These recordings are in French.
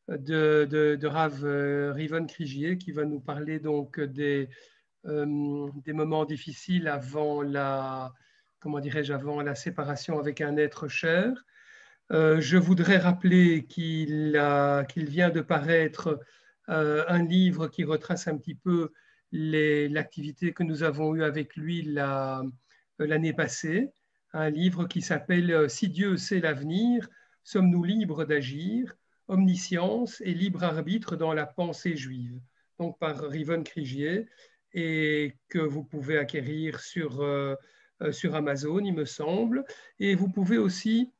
de Rav Rivon Krigier, qui va nous parler donc des moments difficiles avant comment dirais-je, avant la séparation avec un être cher. Je voudrais rappeler qu'il vient de paraître un livre qui retrace un petit peu l'activité que nous avons eue avec lui l'année passée, un livre qui s'appelle Si Dieu sait l'avenir, sommes-nous libres d'agir, omniscience et libre arbitre dans la pensée juive, donc par Rivon Krigier, et que vous pouvez acquérir sur Amazon, il me semble. Et vous pouvez aussi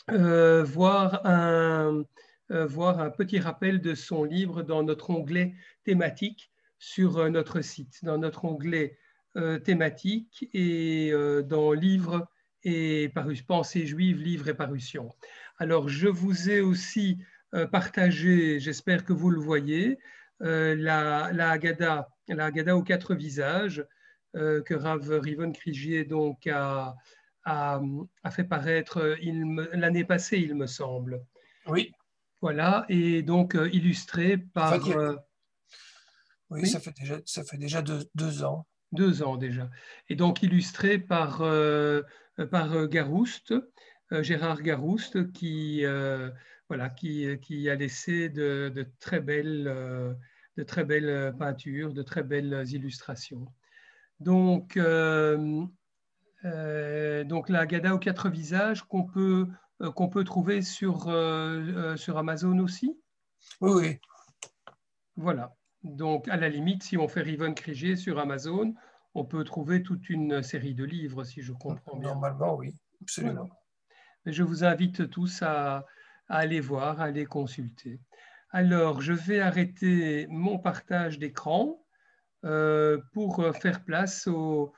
voir un petit rappel de son livre dans notre onglet thématique sur notre site, dans notre onglet thématique et dans livres et pensée juive, livres et parutions. Alors, je vous ai aussi partagé, j'espère que vous le voyez, la Haggadah aux quatre visages que Rav Rivon Krigier donc a fait paraître l'année passée, il me semble. Oui. Voilà, et donc illustré En par... fait, oui, oui, ça fait déjà 2 ans. 2 ans déjà. Et donc illustré par Garouste, Gérard Garouste, voilà, qui a laissé de très belles peintures, de très belles illustrations. Donc, la Haggadah aux quatre visages qu'on peut trouver sur Amazon aussi. Oui, oui. Voilà. Donc, à la limite, si on fait Rivon Krigier sur Amazon, on peut trouver toute une série de livres, si je comprends bien. Normalement, oui, absolument. Voilà. Mais je vous invite tous à aller voir, à aller consulter. Alors, je vais arrêter mon partage d'écran pour faire place au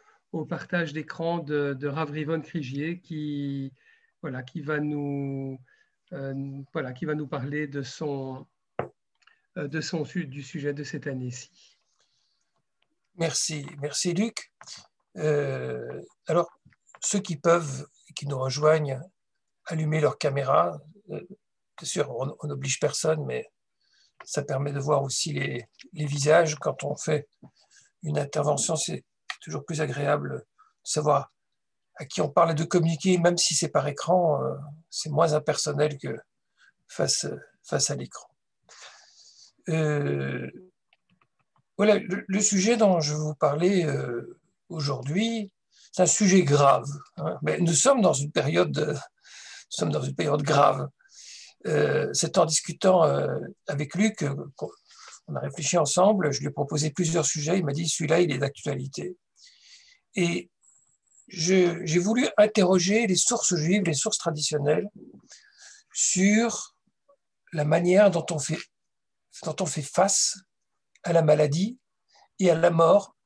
partage d'écran de Rav Rivon Krigier voilà, qui va nous parler du sujet de cette année-ci. Merci Luc. Alors, ceux qui peuvent, qui nous rejoignent, allumer leur caméra. Bien sûr, on n'oblige personne, mais ça permet de voir aussi les visages. Quand on fait une intervention, c'est toujours plus agréable de savoir à qui on parle et de communiquer, même si c'est par écran, c'est moins impersonnel que face à l'écran. Voilà, le sujet dont je vais vous parler aujourd'hui, c'est un sujet grave. Hein, mais nous sommes dans une période grave. C'est en discutant avec Luc, on a réfléchi ensemble, je lui ai proposé plusieurs sujets, il m'a dit celui-là, il est d'actualité. Et j'ai voulu interroger les sources juives, les sources traditionnelles, sur la manière dont on fait face à la maladie et à la mort,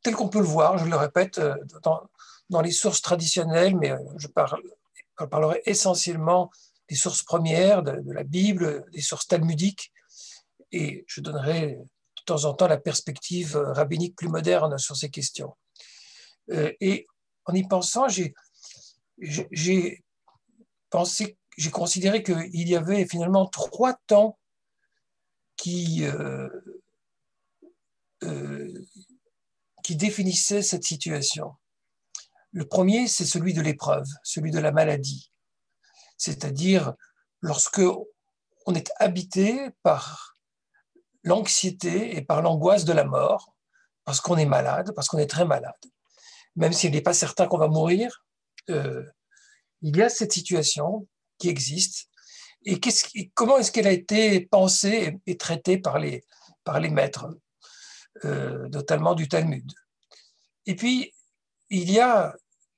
tel qu'on peut le voir, je le répète, dans les sources traditionnelles, mais je parlerai essentiellement des sources premières, de la Bible, des sources talmudiques, et je donnerai de temps en temps la perspective rabbinique plus moderne sur ces questions. Et en y pensant, j'ai considéré qu'il y avait finalement 3 temps qui définissaient cette situation. Le premier, c'est celui de l'épreuve, celui de la maladie. C'est-à-dire lorsque on est habité par l'anxiété et par l'angoisse de la mort, parce qu'on est malade, parce qu'on est très malade. Même s'il n'est pas certain qu'on va mourir, il y a cette situation qui existe. Et comment est-ce qu'elle a été pensée et traitée par les maîtres, notamment du Talmud. Et puis, il y a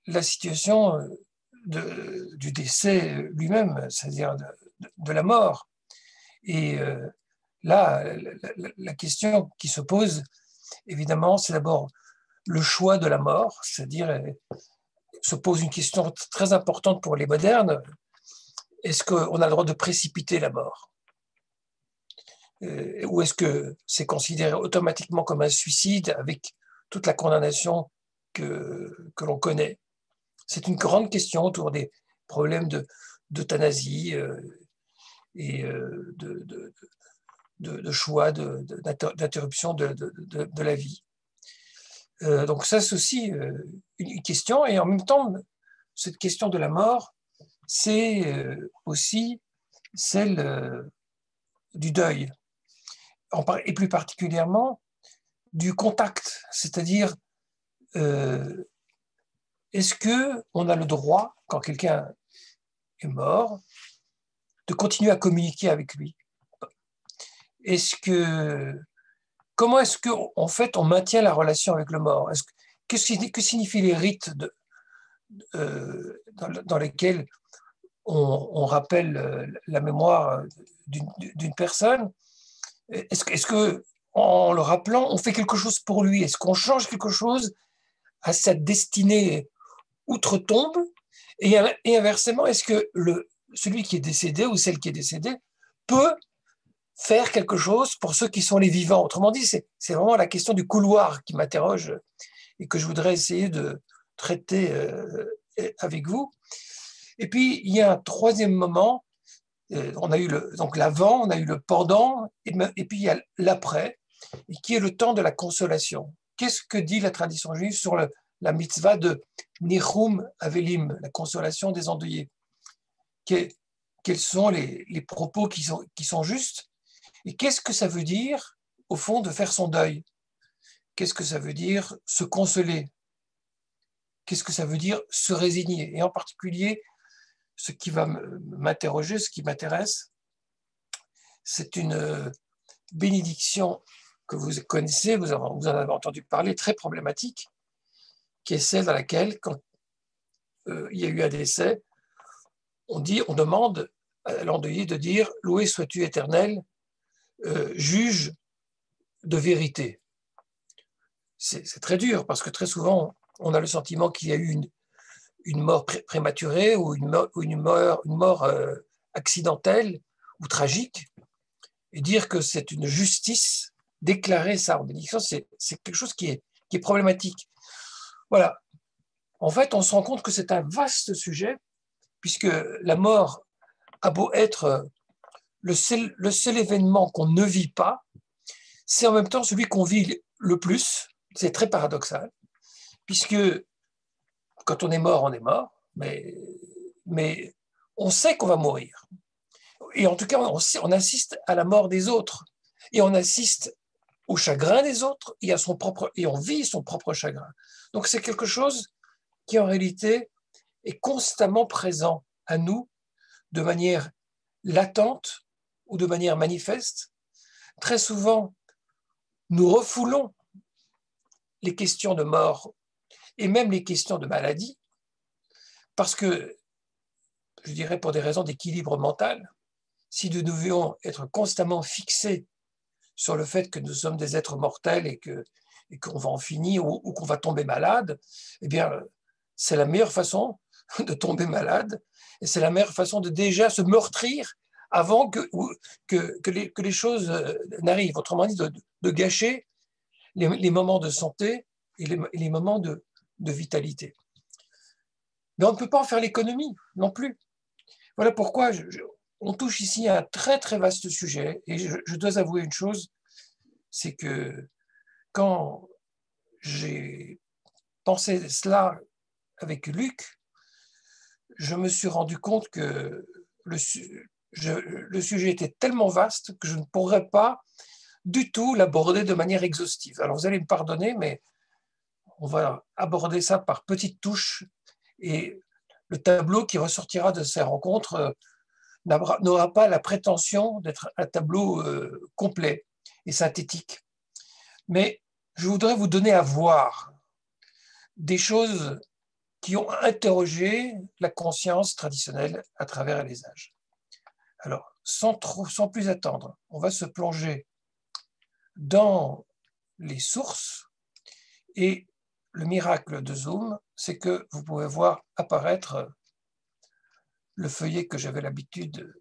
la situation du décès lui-même, c'est-à-dire de la mort. Et là, la question qui se pose, évidemment, c'est d'abord le choix de la mort, c'est-à-dire se pose une question très importante pour les modernes. Est-ce qu'on a le droit de précipiter la mort ? Ou est-ce que c'est considéré automatiquement comme un suicide avec toute la condamnation que l'on connaît ? C'est une grande question autour des problèmes d'euthanasie. et de choix d'interruption de la vie. Donc ça, c'est aussi une question. Et en même temps, cette question de la mort, c'est aussi celle du deuil, et plus particulièrement du contact, c'est-à-dire est-ce qu'on a le droit, quand quelqu'un est mort, de continuer à communiquer avec lui? Comment est-ce qu'en fait on maintient la relation avec le mort? Que signifient les rites dans lesquels on rappelle la mémoire d'une personne? Est-ce que en le rappelant, on fait quelque chose pour lui? Est-ce qu'on change quelque chose à sa destinée outre-tombe? Et inversement, est-ce que celui qui est décédé ou celle qui est décédée peut faire quelque chose pour ceux qui sont les vivants? Autrement dit, c'est vraiment la question du couloir qui m'interroge et que je voudrais essayer de traiter avec vous. Et puis, il y a un troisième moment. On a eu donc l'avant, on a eu le pendant, et puis il y a l'après, qui est le temps de la consolation. Qu'est-ce que dit la tradition juive sur la mitzvah de Nichum Avelim, la consolation des endeuillés? Quels sont les propos qui sont justes? Et qu'est-ce que ça veut dire, au fond, de faire son deuil? Qu'est-ce que ça veut dire se consoler? Qu'est-ce que ça veut dire se résigner? Et en particulier, ce qui va m'interroger, ce qui m'intéresse, c'est une bénédiction que vous connaissez, vous en avez entendu parler, très problématique, qui est celle dans laquelle, quand il y a eu un décès, on demande à l'endeuillé de dire « Loué sois-tu éternel, juge de vérité ». C'est très dur, parce que très souvent, on a le sentiment qu'il y a eu une mort prématurée ou une mort accidentelle ou tragique, et dire que c'est une justice, déclarer ça en bénédiction, c'est quelque chose qui est problématique. Voilà. En fait, on se rend compte que c'est un vaste sujet, puisque la mort a beau être le seul événement qu'on ne vit pas, c'est en même temps celui qu'on vit le plus. C'est très paradoxal, puisque quand on est mort, mais on sait qu'on va mourir. Et en tout cas, on assiste à la mort des autres, et on assiste au chagrin des autres, et on vit son propre chagrin. Donc c'est quelque chose qui en réalité est constamment présent à nous de manière latente ou de manière manifeste. Très souvent, nous refoulons les questions de mort et même les questions de maladie, parce que, je dirais pour des raisons d'équilibre mental, si nous devions être constamment fixés sur le fait que nous sommes des êtres mortels et qu'on va en finir ou qu'on va tomber malade, eh bien, c'est la meilleure façon de tomber malade et c'est la meilleure façon de déjà se meurtrir avant que les choses n'arrivent. Autrement dit, de gâcher les moments de santé et les moments de vitalité. Mais on ne peut pas en faire l'économie non plus. Voilà pourquoi on touche ici à un très très vaste sujet. Et je dois avouer une chose, c'est que quand j'ai pensé cela avec Luc, je me suis rendu compte que le sujet était tellement vaste que je ne pourrais pas du tout l'aborder de manière exhaustive. Alors vous allez me pardonner, mais on va aborder ça par petites touches et le tableau qui ressortira de ces rencontres n'aura pas la prétention d'être un tableau complet et synthétique. Mais je voudrais vous donner à voir des choses qui ont interrogé la conscience traditionnelle à travers les âges. Alors, sans plus attendre, on va se plonger dans les sources et le miracle de Zoom, c'est que vous pouvez voir apparaître le feuillet que j'avais l'habitude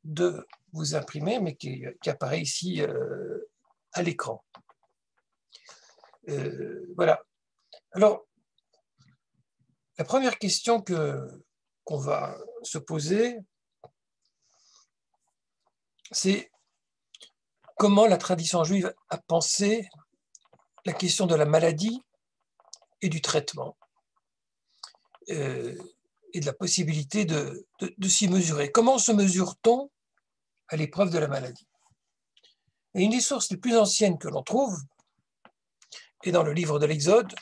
de vous imprimer, mais qui apparaît ici à l'écran. Voilà. Alors, la première question qu'on va se poser, c'est comment la tradition juive a pensé la question de la maladie et du traitement, et de la possibilité de s'y mesurer. Comment se mesure-t-on à l'épreuve de la maladie? Et une des sources les plus anciennes que l'on trouve est dans le livre de l'Exode,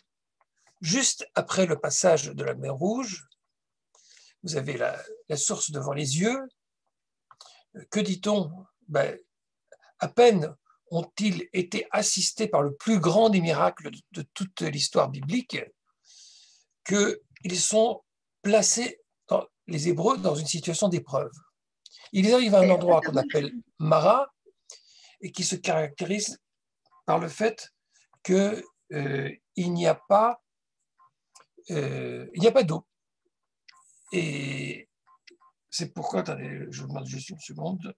juste après le passage de la mer Rouge. Vous avez la source devant les yeux. Que dit-on? À peine ont-ils été assistés par le plus grand des miracles de toute l'histoire biblique qu'ils sont placés, les Hébreux, dans une situation d'épreuve. Ils arrivent à un endroit qu'on appelle Mara et qui se caractérise par le fait qu'il n'y a pas d'eau. Et c'est pourquoi, attendez, je vous demande juste une seconde.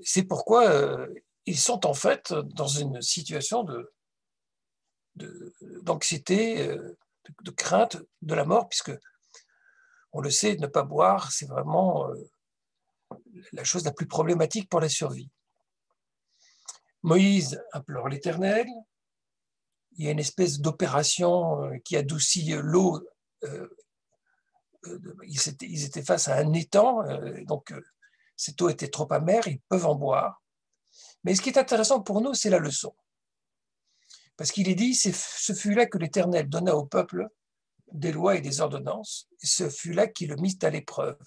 C'est pourquoi ils sont en fait dans une situation d'anxiété, de crainte de la mort, puisque on le sait, ne pas boire, c'est vraiment la chose la plus problématique pour la survie. Moïse implore l'Éternel. Il y a une espèce d'opération qui adoucit l'eau. Ils étaient face à un étang, donc cette eau était trop amère, ils peuvent en boire. Mais ce qui est intéressant pour nous, c'est la leçon. Parce qu'il est dit, ce fut là que l'Éternel donna au peuple des lois et des ordonnances, et ce fut là qu'il le mit à l'épreuve.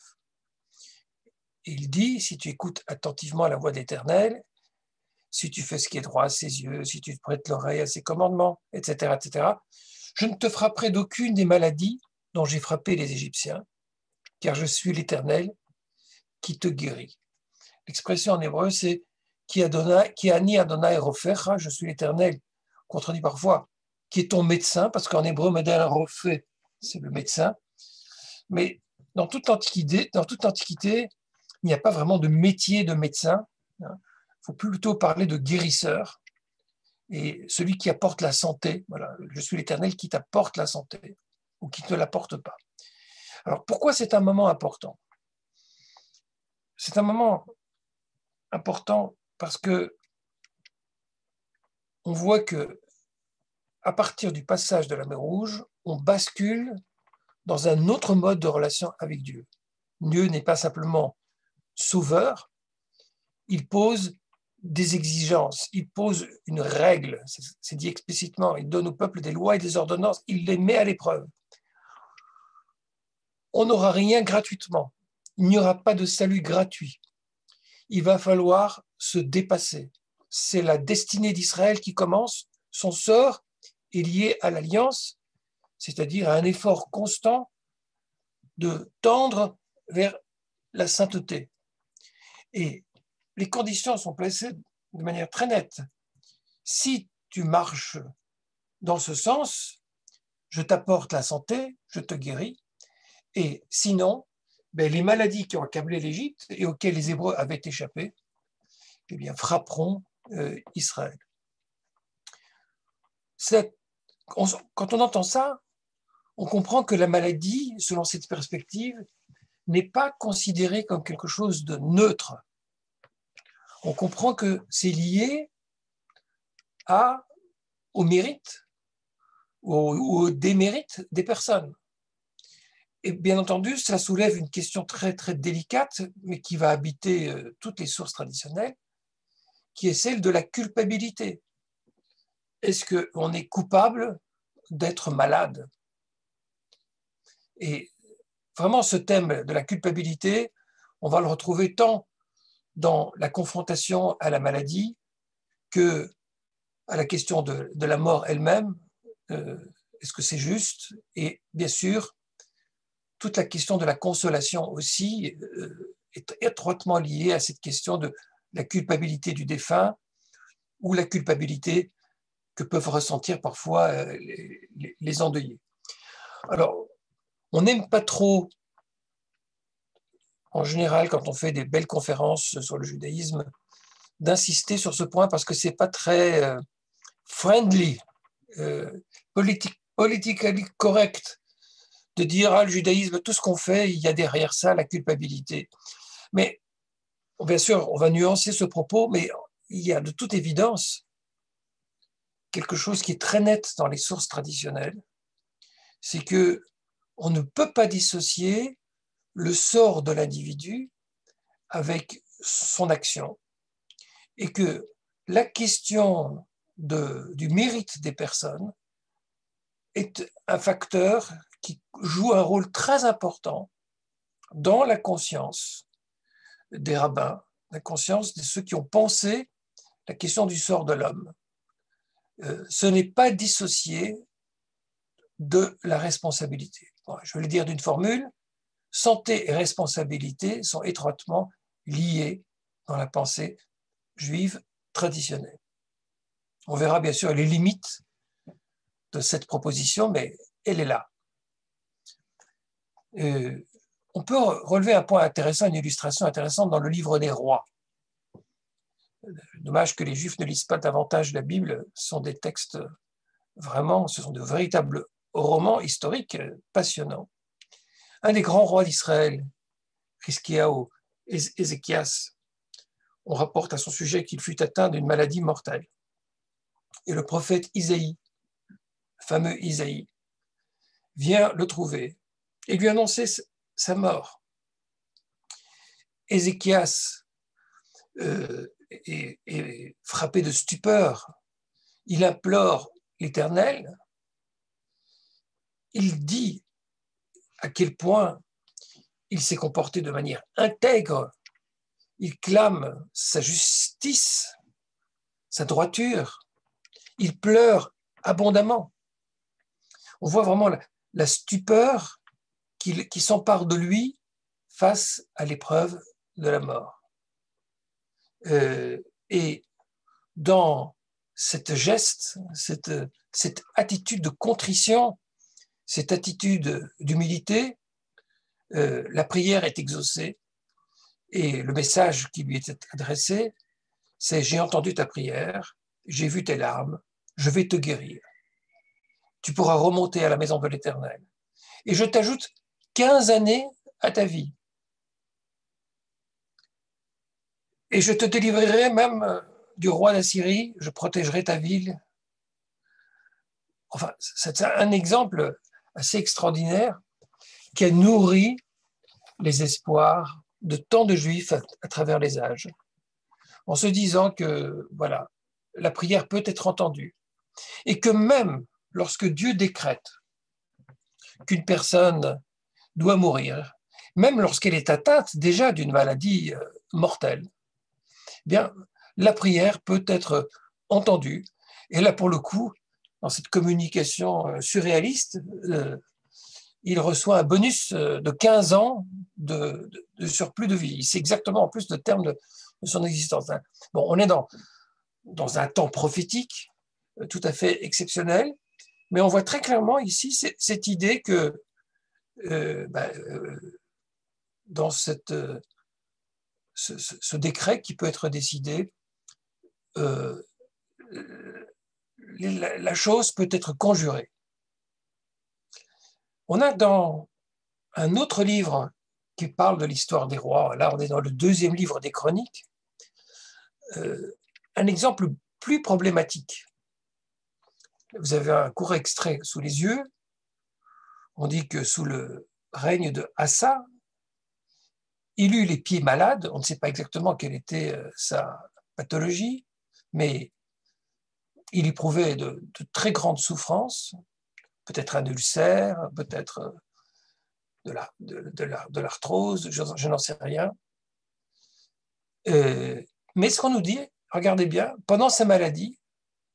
Et il dit, si tu écoutes attentivement à la voix de l'Éternel, si tu fais ce qui est droit à ses yeux, si tu te prêtes l'oreille à ses commandements, etc., etc., je ne te frapperai d'aucune des maladies dont j'ai frappé les Égyptiens, car je suis l'Éternel qui te guérit. L'expression en hébreu, c'est Ki ani Adonai rofecha, je suis l'Éternel, contredit parfois, qui est ton médecin, parce qu'en hébreu, Medel Rofé, c'est le médecin. Mais dans toute l'Antiquité, il n'y a pas vraiment de métier de médecin. Il faut plutôt parler de guérisseur. Et celui qui apporte la santé, voilà, je suis l'Éternel qui t'apporte la santé, ou qui ne te l'apporte pas. Alors pourquoi c'est un moment important? C'est un moment important parce que on voit que à partir du passage de la mer Rouge, on bascule dans un autre mode de relation avec Dieu. Dieu n'est pas simplement sauveur, il pose des exigences, il pose une règle, c'est dit explicitement, il donne au peuple des lois et des ordonnances, il les met à l'épreuve. On n'aura rien gratuitement, il n'y aura pas de salut gratuit. Il va falloir se dépasser. C'est la destinée d'Israël qui commence, son sort est lié à l'alliance, c'est-à-dire à un effort constant de tendre vers la sainteté. Et les conditions sont placées de manière très nette. Si tu marches dans ce sens, je t'apporte la santé, je te guéris, et sinon, les maladies qui ont accablé l'Égypte et auxquelles les Hébreux avaient échappé, eh bien, frapperont Israël. Quand on entend ça, on comprend que la maladie, selon cette perspective, n'est pas considérée comme quelque chose de neutre. On comprend que c'est lié au mérite ou au démérite des personnes. Et bien entendu, ça soulève une question très, très délicate, mais qui va habiter toutes les sources traditionnelles, qui est celle de la culpabilité. Est-ce qu'on est coupable d'être malade? Et vraiment, ce thème de la culpabilité, on va le retrouver tant dans la confrontation à la maladie que à la question de la mort elle-même. Est-ce que c'est juste? Et bien sûr, toute la question de la consolation aussi est étroitement liée à cette question de la culpabilité du défunt ou la culpabilité que peuvent ressentir parfois les endeuillés. Alors, on n'aime pas trop, en général, quand on fait des belles conférences sur le judaïsme, d'insister sur ce point parce que ce n'est pas très friendly, politically correct de dire, ah, le judaïsme, tout ce qu'on fait, il y a derrière ça la culpabilité. Mais bien sûr, on va nuancer ce propos, mais il y a de toute évidence quelque chose qui est très net dans les sources traditionnelles, c'est que on ne peut pas dissocier le sort de l'individu avec son action, et que la question du mérite des personnes est un facteur qui joue un rôle très important dans la conscience des rabbins, la conscience de ceux qui ont pensé la question du sort de l'homme. Ce n'est pas dissocié de la responsabilité. Bon, je vais le dire d'une formule, santé et responsabilité sont étroitement liées dans la pensée juive traditionnelle. On verra bien sûr les limites de cette proposition, mais elle est là. On peut relever un point intéressant, une illustration intéressante dans le livre des rois. Dommage que les Juifs ne lisent pas davantage la Bible, ce sont des textes vraiment, ce sont de véritables romans historiques passionnants. Un des grands rois d'Israël, Hiskiaou, Ézéchias, on rapporte à son sujet qu'il fut atteint d'une maladie mortelle. Et le prophète Isaïe, le fameux Isaïe, vient le trouver et lui annoncer sa mort. Ézéchias est frappé de stupeur. Il implore l'Éternel. Il dit à quel point il s'est comporté de manière intègre. Il clame sa justice, sa droiture. Il pleure abondamment. On voit vraiment la stupeur qui s'empare de lui face à l'épreuve de la mort. Et dans cette geste, cette attitude de contrition, cette attitude d'humilité, la prière est exaucée et le message qui lui est adressé, c'est « J'ai entendu ta prière, j'ai vu tes larmes, je vais te guérir. Tu pourras remonter à la maison de l'Éternel. Et je t'ajoute 15 années à ta vie. Et je te délivrerai même du roi d'Assyrie, je protégerai ta ville. » Enfin, c'est un exemple assez extraordinaire qui a nourri les espoirs de tant de Juifs à travers les âges, en se disant que, voilà, la prière peut être entendue. Et que même lorsque Dieu décrète qu'une personne doit mourir, même lorsqu'elle est atteinte déjà d'une maladie mortelle, eh bien, la prière peut être entendue. Et là, pour le coup, dans cette communication surréaliste, il reçoit un bonus de 15 ans de surplus de vie. C'est exactement en plus le terme de son existence. Bon, on est dans un temps prophétique tout à fait exceptionnel, mais on voit très clairement ici cette idée que dans ce décret qui peut être décidé, la chose peut être conjurée. On a dans un autre livre qui parle de l'histoire des rois, là on est dans le 2e livre des Chroniques, un exemple plus problématique. Vous avez un court extrait sous les yeux. On dit que sous le règne de Assa, il eut les pieds malades. On ne sait pas exactement quelle était sa pathologie, mais il éprouvait de très grandes souffrances, peut-être un ulcère, peut-être de l'arthrose, je n'en sais rien. Mais ce qu'on nous dit, regardez bien, pendant sa maladie,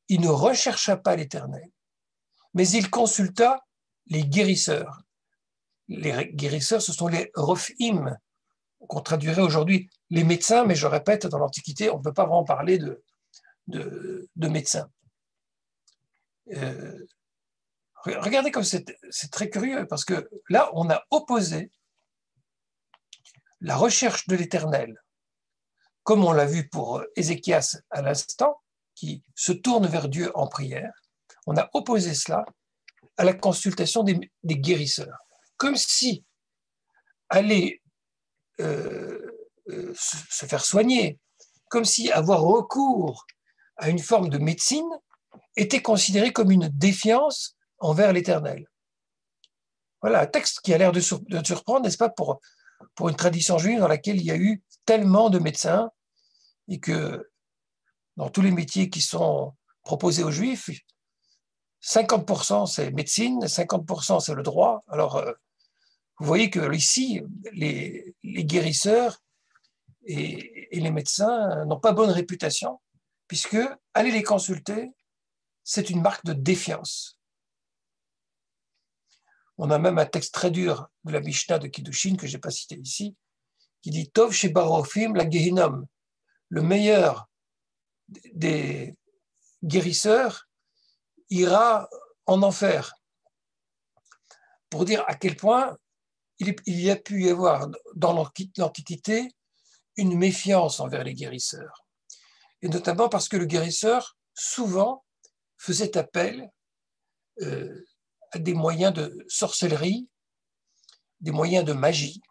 il ne rechercha pas l'Éternel, mais il consulta les guérisseurs. Les guérisseurs, ce sont les rophim, qu'on traduirait aujourd'hui les médecins, mais je répète, dans l'Antiquité, on ne peut pas vraiment parler de médecins. Regardez comme c'est très curieux, parce que là, on a opposé la recherche de l'Éternel, comme on l'a vu pour Ézéchias à l'instant, qui se tourne vers Dieu en prière. On a opposé cela à la consultation des guérisseurs. comme si aller se faire soigner, comme si avoir recours à une forme de médecine était considéré comme une défiance envers l'Éternel. Voilà un texte qui a l'air de surprendre, n'est-ce pas, pour une tradition juive dans laquelle il y a eu tellement de médecins et que dans tous les métiers qui sont proposés aux Juifs, 50% c'est médecine, 50% c'est le droit. Alors, vous voyez que ici, les guérisseurs et les médecins n'ont pas bonne réputation, puisque aller les consulter, c'est une marque de défiance. On a même un texte très dur de la Mishnah de Kiddushin, que je n'ai pas cité ici, qui dit « Tov sheba rofim la gehinom », le meilleur des guérisseurs ira en enfer. Pour dire à quel point il y a pu y avoir dans l'Antiquité une méfiance envers les guérisseurs. Et notamment parce que le guérisseur, souvent, faisait appel à des moyens de sorcellerie, des moyens de magie,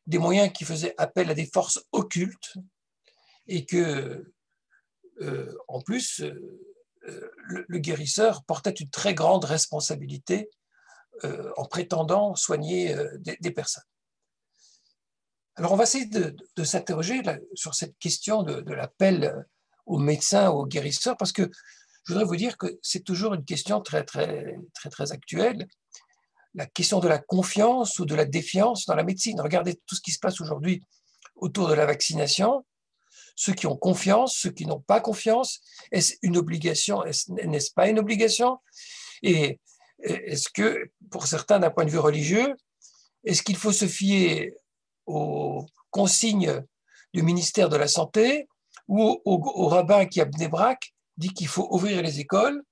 des moyens qui faisaient appel à des forces occultes et que, en plus, le guérisseur portait une très grande responsabilité en prétendant soigner des personnes. Alors, on va essayer de s'interroger sur cette question de l'appel aux médecins, aux guérisseurs, parce que je voudrais vous dire que c'est toujours une question très, très, très, très actuelle. La question de la confiance ou de la défiance dans la médecine. Regardez tout ce qui se passe aujourd'hui autour de la vaccination. Ceux qui ont confiance, ceux qui n'ont pas confiance. Est-ce une obligation? N'est-ce pas une obligation? Et est-ce que, pour certains, d'un point de vue religieux, est-ce qu'il faut se fier aux consignes du ministère de la Santé ou au rabbin qui, à Bnei Brak, dit qu'il faut ouvrir les écoles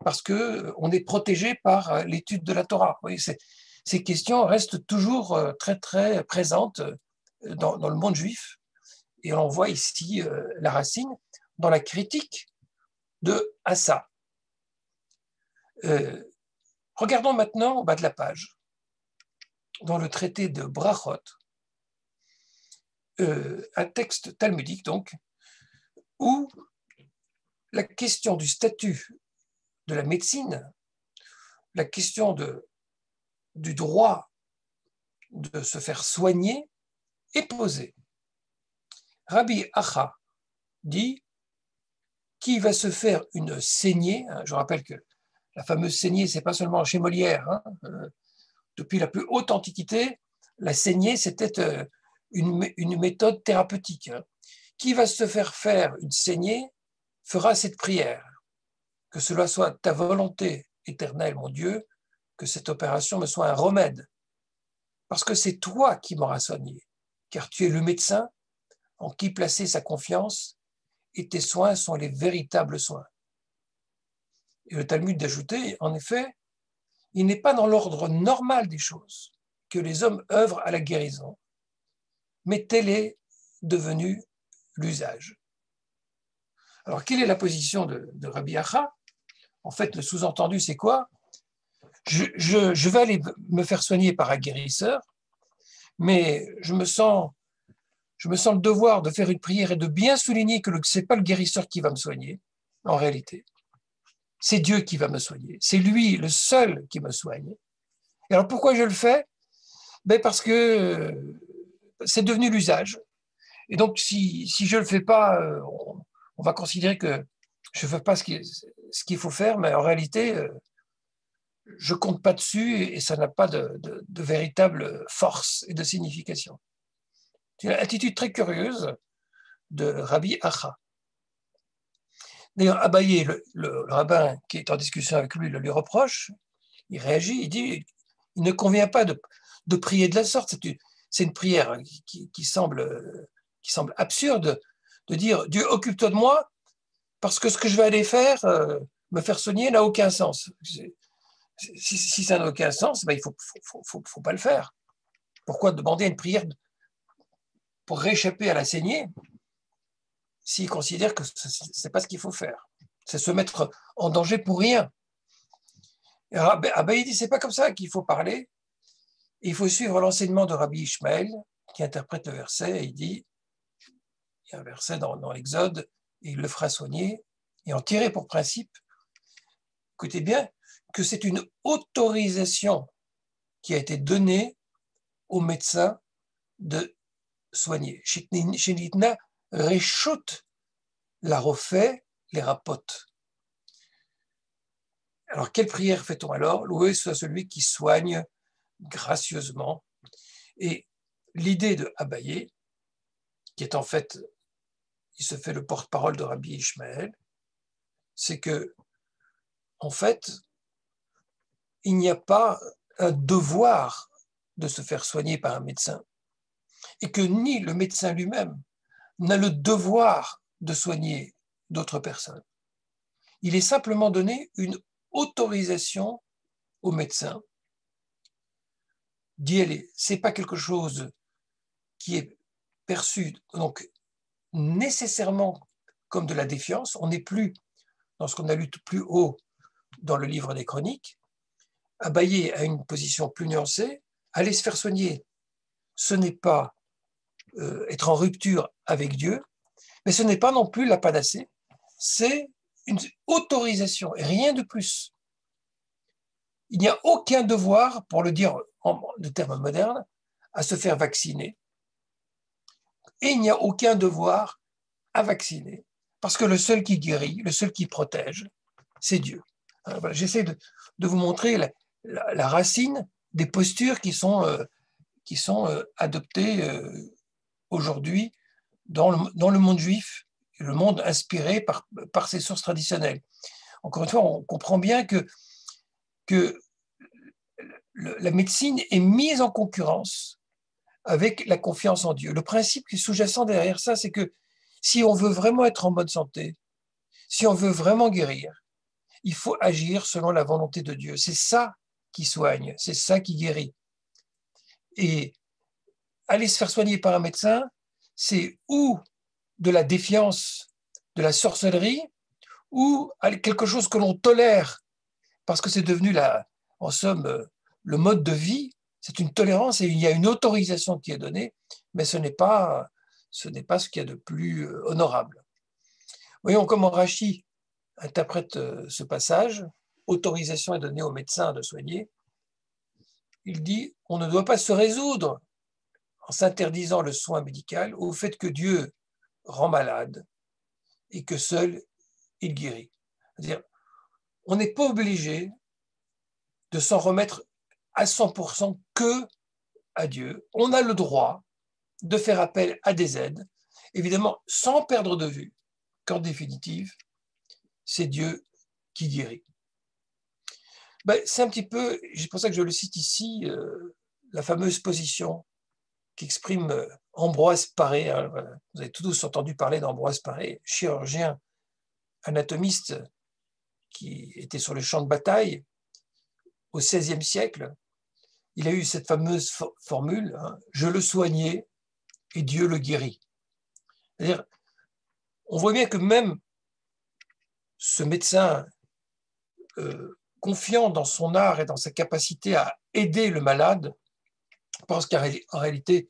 parce qu'on est protégé par l'étude de la Torah? Vous voyez, ces questions restent toujours très, très présentes dans le monde juif. Et on voit ici la racine dans la critique de Assa. Regardons maintenant au bas de la page, dans le traité de Brachot, un texte talmudique donc, où la question du statut de la médecine, la question du droit de se faire soigner est posée. Rabbi Acha dit qui va se faire une saignée. Je rappelle que la fameuse saignée, ce n'est pas seulement chez Molière. Depuis la plus haute antiquité, la saignée, c'était une méthode thérapeutique. Qui va se faire une saignée fera cette prière. Que cela soit ta volonté éternelle, mon Dieu, que cette opération me soit un remède. Parce que c'est toi qui m'auras soigné, car tu es le médecin en qui placer sa confiance, et tes soins sont les véritables soins. Et le Talmud d'ajouter, en effet, il n'est pas dans l'ordre normal des choses que les hommes œuvrent à la guérison, mais tel est devenu l'usage. Alors, quelle est la position de Rabbi Acha? En fait, le sous-entendu, c'est quoi? Je vais aller me faire soigner par un guérisseur, mais je me sens le devoir de faire une prière et de bien souligner que ce n'est pas le guérisseur qui va me soigner, en réalité. C'est Dieu qui va me soigner. C'est lui, le seul, qui me soigne. Et alors, pourquoi je le fais? Parce que c'est devenu l'usage. Et donc, si je ne le fais pas, on va considérer que je ne fais pas ce qu'il faut faire, mais en réalité, je ne compte pas dessus et ça n'a pas de véritable force et de signification. C'est une attitude très curieuse de Rabbi Acha. D'ailleurs, Abaye, le rabbin qui est en discussion avec lui, le lui reproche, il réagit, il dit il ne convient pas de prier de la sorte. C'est une prière qui semble absurde de dire Dieu, occupe-toi de moi, parce que ce que je vais aller faire, me faire soigner, n'a aucun sens. Si ça n'a aucun sens, il ne faut pas le faire. Pourquoi demander une prière pour réchapper à la saignée s'il considère que ce n'est pas ce qu'il faut faire? C'est se mettre en danger pour rien. Abaye dit, c'est pas comme ça qu'il faut parler. Il faut suivre l'enseignement de Rabbi Ishmael qui interprète le verset et il dit, il y a un verset dans l'Exode, et il le fera soigner, et en tirer pour principe, écoutez bien, que c'est une autorisation qui a été donnée aux médecins de soigner. Shenitna reshut la refait les rapotes. Alors, quelle prière fait-on alors? Loué soit celui qui soigne gracieusement. Et l'idée de Abaye, qui est en fait, il se fait le porte-parole de Rabbi Ishmael, c'est que, en fait, il n'y a pas un devoir de se faire soigner par un médecin, et que ni le médecin lui-même n'a le devoir de soigner d'autres personnes. Il est simplement donné une autorisation au médecin d'y aller. Ce n'est pas quelque chose qui est perçu donc nécessairement comme de la défiance. On n'est plus dans ce qu'on a lu plus haut dans le livre des Chroniques. Abaye a une position plus nuancée. Aller se faire soigner, ce n'est pas être en rupture avec Dieu, mais ce n'est pas non plus la panacée. C'est une autorisation et rien de plus. Il n'y a aucun devoir, pour le dire en de termes modernes, à se faire vacciner. Et il n'y a aucun devoir à vacciner. Parce que le seul qui guérit, le seul qui protège, c'est Dieu. Voilà, j'essaie de vous montrer la racine des postures qui sont adoptées aujourd'hui dans le monde juif, le monde inspiré par ces sources traditionnelles. Encore une fois, on comprend bien que la médecine est mise en concurrence avec la confiance en Dieu. Le principe qui est sous-jacent derrière ça, c'est que si on veut vraiment être en bonne santé, si on veut vraiment guérir, il faut agir selon la volonté de Dieu. C'est ça qui soigne, c'est ça qui guérit. Et aller se faire soigner par un médecin, c'est ou de la défiance, de la sorcellerie, ou quelque chose que l'on tolère parce que c'est devenu, en somme, le mode de vie. C'est une tolérance et il y a une autorisation qui est donnée, mais ce n'est pas ce qu'il y a de plus honorable. Voyons comment Rashi interprète ce passage. Autorisation est donnée au médecin de soigner. Il dit, on ne doit pas se résoudre en s'interdisant le soin médical au fait que Dieu rend malade et que seul il guérit. C'est-à-dire, on n'est pas obligé de s'en remettre à 100% que à Dieu. On a le droit de faire appel à des aides, évidemment sans perdre de vue qu'en définitive, c'est Dieu qui guérit. C'est un petit peu, c'est pour ça que je le cite ici, la fameuse position qu'exprime Ambroise Paré. Hein, vous avez tous entendu parler d'Ambroise Paré, chirurgien anatomiste qui était sur le champ de bataille au XVIe siècle. Il a eu cette fameuse formule, hein, je le soignais et Dieu le guérit. C'est-à-dire, on voit bien que même ce médecin confiant dans son art et dans sa capacité à aider le malade, pense qu'en réalité,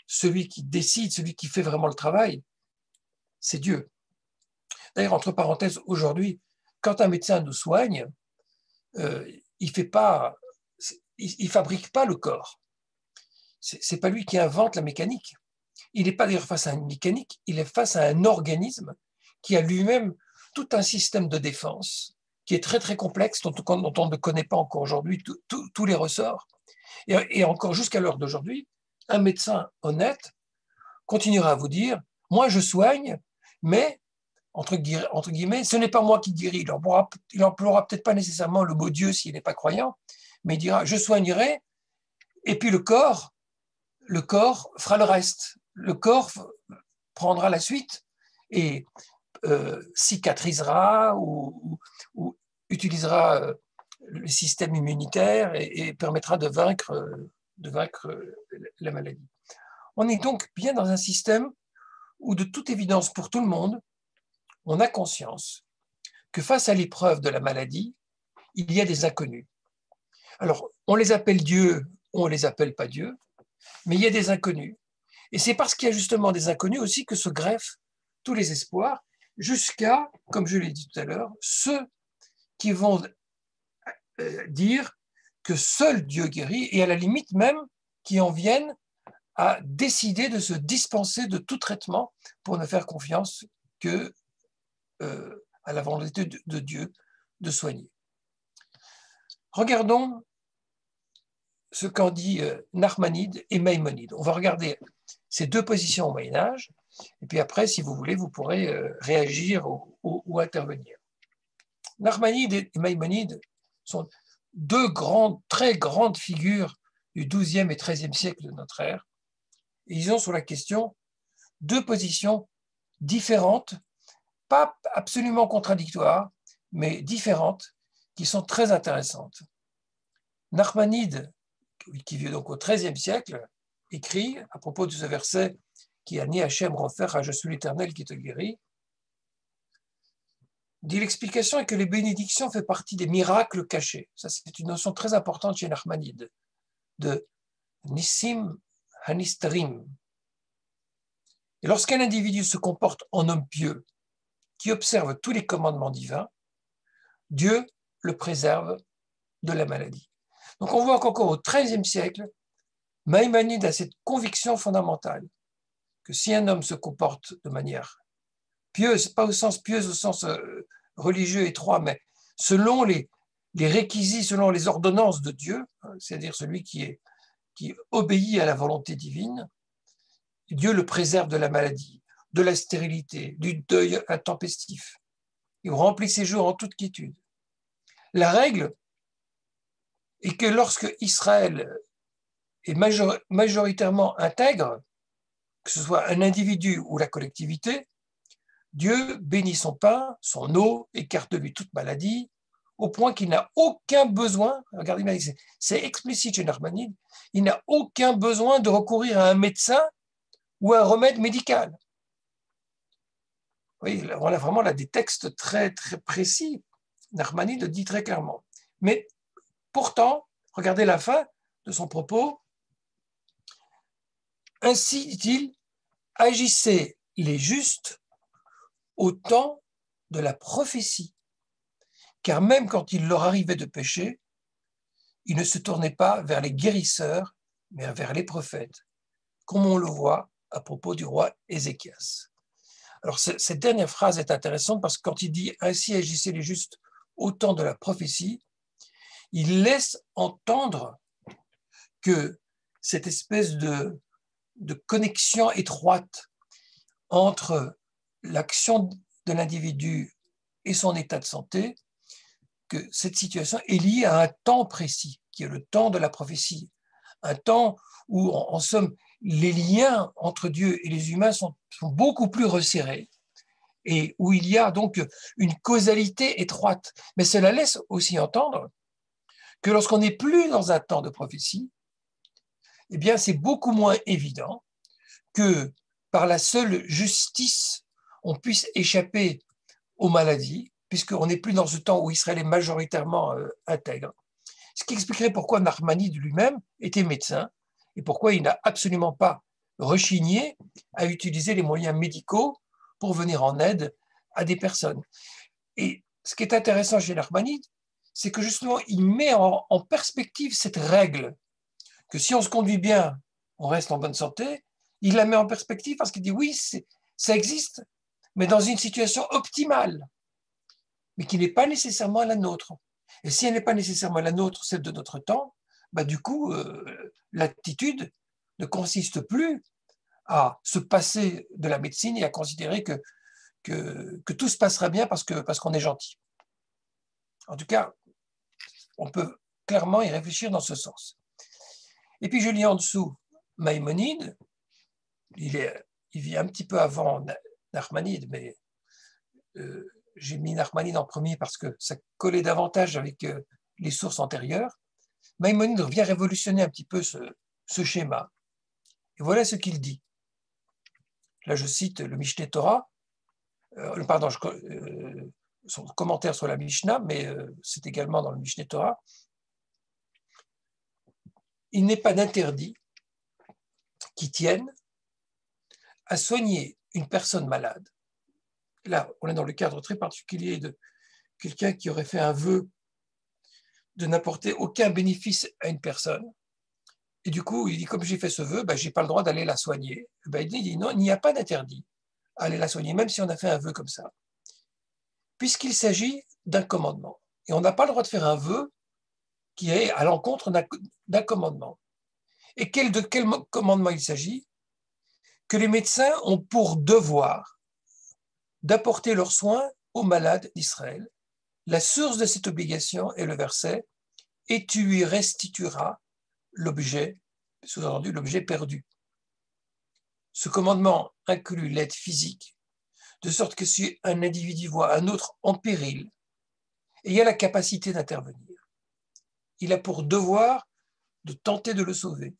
celui qui décide, celui qui fait vraiment le travail, c'est Dieu. D'ailleurs, entre parenthèses, aujourd'hui, quand un médecin nous soigne, il fabrique pas le corps. C'est pas lui qui invente la mécanique. Il n'est pas d'ailleurs face à une mécanique, il est face à un organisme qui a lui-même tout un système de défense qui est très très complexe, dont on ne connaît pas encore aujourd'hui tous les ressorts. Et encore jusqu'à l'heure d'aujourd'hui, un médecin honnête continuera à vous dire, moi je soigne, mais entre guillemets, ce n'est pas moi qui guéris. Il n'emploiera peut-être pas nécessairement le mot Dieu s'il n'est pas croyant, mais il dira, je soignerai, et puis le corps fera le reste. Le corps prendra la suite et cicatrisera ou utilisera le système immunitaire et permettra de vaincre la maladie. On est donc bien dans un système où, de toute évidence pour tout le monde, on a conscience que face à l'épreuve de la maladie, il y a des inconnus. Alors, on les appelle Dieu on ne les appelle pas Dieu, mais il y a des inconnus. Et c'est parce qu'il y a justement des inconnus aussi que se greffent tous les espoirs, jusqu'à, comme je l'ai dit tout à l'heure, ceux qui vont dire que seul Dieu guérit, et à la limite même qui en viennent à décider de se dispenser de tout traitement pour ne faire confiance que à la volonté de Dieu de soigner. Regardons ce qu'en dit Nachmanide et Maïmonide. On va regarder ces deux positions au Moyen-Âge, et puis après, si vous voulez, vous pourrez réagir ou intervenir. Nachmanide et Maïmonide sont deux très grandes figures du XIIe et XIIIe siècle de notre ère. Et ils ont sur la question deux positions différentes, pas absolument contradictoires, mais différentes, qui sont très intéressantes. Nachmanide, qui vit donc au XIIIe siècle, écrit à propos de ce verset qui a ni Hachem refaire, je suis l'Éternel qui te guérit, dit l'explication est que les bénédictions font partie des miracles cachés. Ça, c'est une notion très importante chez Nachmanide, de Nissim Hanistrim. Et lorsqu'un individu se comporte en homme pieux, qui observe tous les commandements divins, Dieu le préserve de la maladie. Donc on voit qu'encore au XIIIe siècle, Maïmonide a cette conviction fondamentale que si un homme se comporte de manière pieuse, pas au sens pieuse au sens religieux étroit, mais selon les réquisites, selon les ordonnances de Dieu, c'est-à-dire celui qui obéit à la volonté divine, Dieu le préserve de la maladie, de la stérilité, du deuil intempestif. Il remplit ses jours en toute quiétude. La règle est que lorsque Israël est majoritairement intègre, que ce soit un individu ou la collectivité, Dieu bénit son pain, son eau, écarte de lui toute maladie, au point qu'il n'a aucun besoin, regardez bien, c'est explicite chez Nachmanide, il n'a aucun besoin de recourir à un médecin ou à un remède médical. Oui, on a vraiment là des textes très, très précis. Nachmanide le dit très clairement. Mais pourtant, regardez la fin de son propos. Ainsi, dit-il, agissez les justes au temps de la prophétie, car même quand il leur arrivait de pécher, ils ne se tournaient pas vers les guérisseurs, mais vers les prophètes, comme on le voit à propos du roi Ézéchias. Alors, cette dernière phrase est intéressante parce que quand il dit « Ainsi agissez les justes au temps de la prophétie », il laisse entendre que cette espèce de connexion étroite entre l'action de l'individu et son état de santé, que cette situation est liée à un temps précis, qui est le temps de la prophétie, un temps où, en somme, les liens entre Dieu et les humains sont beaucoup plus resserrés et où il y a donc une causalité étroite. Mais cela laisse aussi entendre que lorsqu'on n'est plus dans un temps de prophétie, eh bien, c'est beaucoup moins évident que par la seule justice, on puisse échapper aux maladies, puisqu'on n'est plus dans ce temps où Israël est majoritairement intègre. Ce qui expliquerait pourquoi Nachmanide lui-même était médecin et pourquoi il n'a absolument pas rechigné à utiliser les moyens médicaux pour venir en aide à des personnes. Et ce qui est intéressant chez Nachmanide, c'est que justement, il met en perspective cette règle que si on se conduit bien, on reste en bonne santé. Il la met en perspective parce qu'il dit oui, ça existe, mais dans une situation optimale, mais qui n'est pas nécessairement la nôtre. Et si elle n'est pas nécessairement la nôtre, celle de notre temps, bah du coup, l'attitude ne consiste plus à se passer de la médecine et à considérer que tout se passera bien parce qu'on est gentil. En tout cas, on peut clairement y réfléchir dans ce sens. Et puis je lis en dessous Maïmonide, il vit un petit peu avant Nachmanide, mais j'ai mis Nachmanide en premier parce que ça collait davantage avec les sources antérieures. Maïmonide vient révolutionner un petit peu ce schéma. Et voilà ce qu'il dit. Là, je cite le Mishneh Torah, son commentaire sur la Mishnah, mais c'est également dans le Mishneh Torah. il n'est pas d'interdit qui tienne à soigner une personne malade. Là, on est dans le cadre très particulier de quelqu'un qui aurait fait un vœu de n'apporter aucun bénéfice à une personne. Et du coup, il dit, comme j'ai fait ce vœu, je n'ai pas le droit d'aller la soigner. Il dit, non, il n'y a pas d'interdit à aller la soigner, même si on a fait un vœu comme ça, puisqu'il s'agit d'un commandement. Et on n'a pas le droit de faire un vœu qui est à l'encontre d'un commandement. Et de quel commandement il s'agit? Que les médecins ont pour devoir d'apporter leurs soins aux malades d'Israël. La source de cette obligation est le verset « Et tu lui restitueras l'objet, sous-entendu l'objet perdu ». Ce commandement inclut l'aide physique, de sorte que si un individu voit un autre en péril, et il a la capacité d'intervenir, il a pour devoir de tenter de le sauver,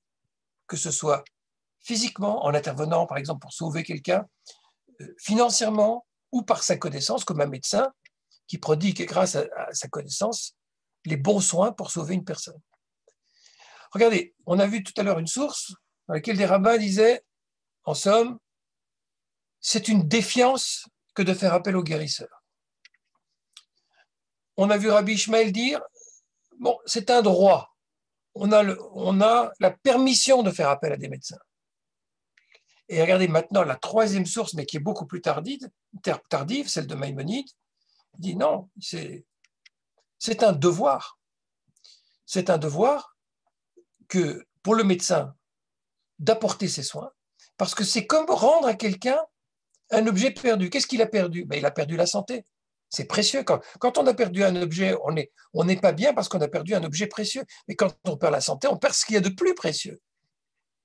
que ce soit physiquement, en intervenant par exemple pour sauver quelqu'un, financièrement ou par sa connaissance, comme un médecin qui prodigue grâce à sa connaissance les bons soins pour sauver une personne. Regardez, on a vu tout à l'heure une source dans laquelle des rabbins disaient, en somme, c'est une défiance que de faire appel aux guérisseurs. On a vu Rabbi Ishmael dire, bon, c'est un droit, on a la permission de faire appel à des médecins. Et regardez maintenant la troisième source, mais qui est beaucoup plus tardive, celle de Maïmonide, dit non, c'est un devoir. C'est un devoir que pour le médecin d'apporter ses soins, parce que c'est comme rendre à quelqu'un un objet perdu. Qu'est-ce qu'il a perdu? Il a perdu la santé. C'est précieux. Quand on a perdu un objet, on n'est pas bien parce qu'on a perdu un objet précieux. Mais quand on perd la santé, on perd ce qu'il y a de plus précieux.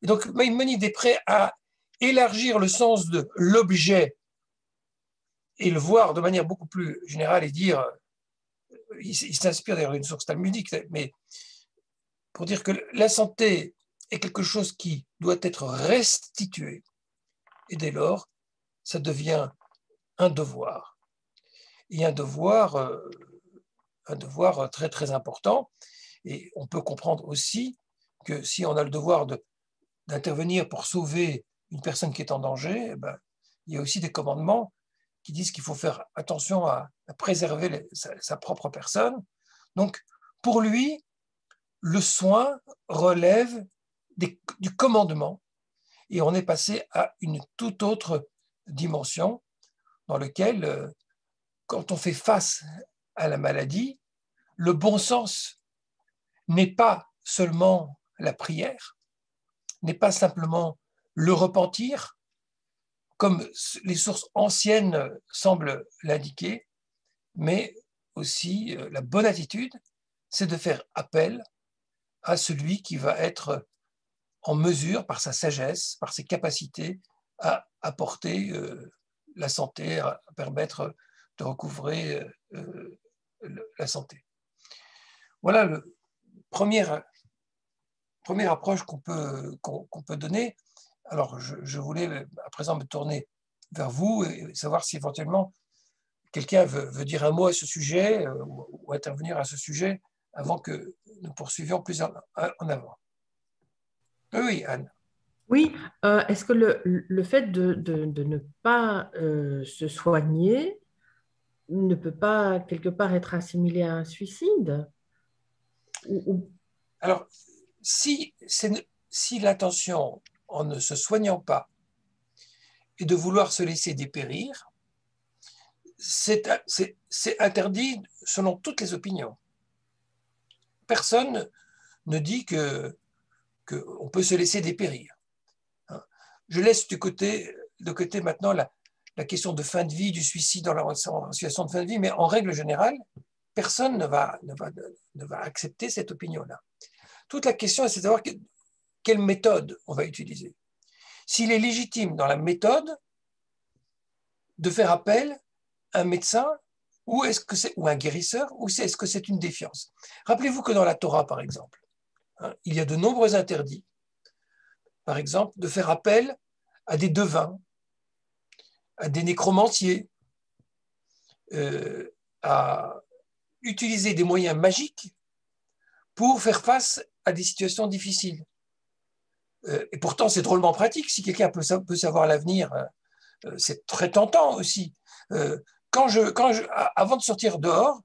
Et donc, Maïmonide est prêt à élargir le sens de l'objet et le voir de manière beaucoup plus générale et dire, il s'inspire d'ailleurs d'une source talmudique, mais pour dire que la santé est quelque chose qui doit être restitué. Et dès lors, ça devient un devoir. Et un devoir très, très important. Et on peut comprendre aussi que si on a le devoir d'intervenir pour sauver une personne qui est en danger, il y a aussi des commandements qui disent qu'il faut faire attention à préserver sa propre personne. Donc, pour lui, le soin relève du commandement et on est passé à une toute autre dimension dans laquelle, quand on fait face à la maladie, le bon sens n'est pas seulement la prière, n'est pas simplement le repentir, comme les sources anciennes semblent l'indiquer, mais aussi la bonne attitude, c'est de faire appel à celui qui va être en mesure, par sa sagesse, par ses capacités, à apporter la santé, à permettre de recouvrer la santé. Voilà la première approche qu'on peut donner. Alors, je voulais à présent me tourner vers vous et savoir si éventuellement quelqu'un veut dire un mot à ce sujet ou intervenir à ce sujet avant que nous poursuivions plus en avant. Oui, Anne. Oui, est-ce que le fait de ne pas se soigner ne peut pas quelque part être assimilé à un suicide? Alors, si l'intention en ne se soignant pas est de vouloir se laisser dépérir, c'est interdit selon toutes les opinions. Personne ne dit qu'on peut se laisser dépérir. Je laisse de côté maintenant la question de fin de vie, du suicide en situation de fin de vie, mais en règle générale, personne ne va accepter cette opinion-là. Toute la question, c'est de savoir quelle méthode on va utiliser. S'il est légitime dans la méthode de faire appel à un médecin ou un guérisseur, ou est-ce que c'est une défiance? Rappelez-vous que dans la Torah, par exemple, il y a de nombreux interdits. Par exemple, de faire appel à des devins, à des nécromanciers, à utiliser des moyens magiques pour faire face à des situations difficiles. Et pourtant, c'est drôlement pratique. Si quelqu'un peut savoir l'avenir, c'est très tentant aussi. Avant de sortir dehors,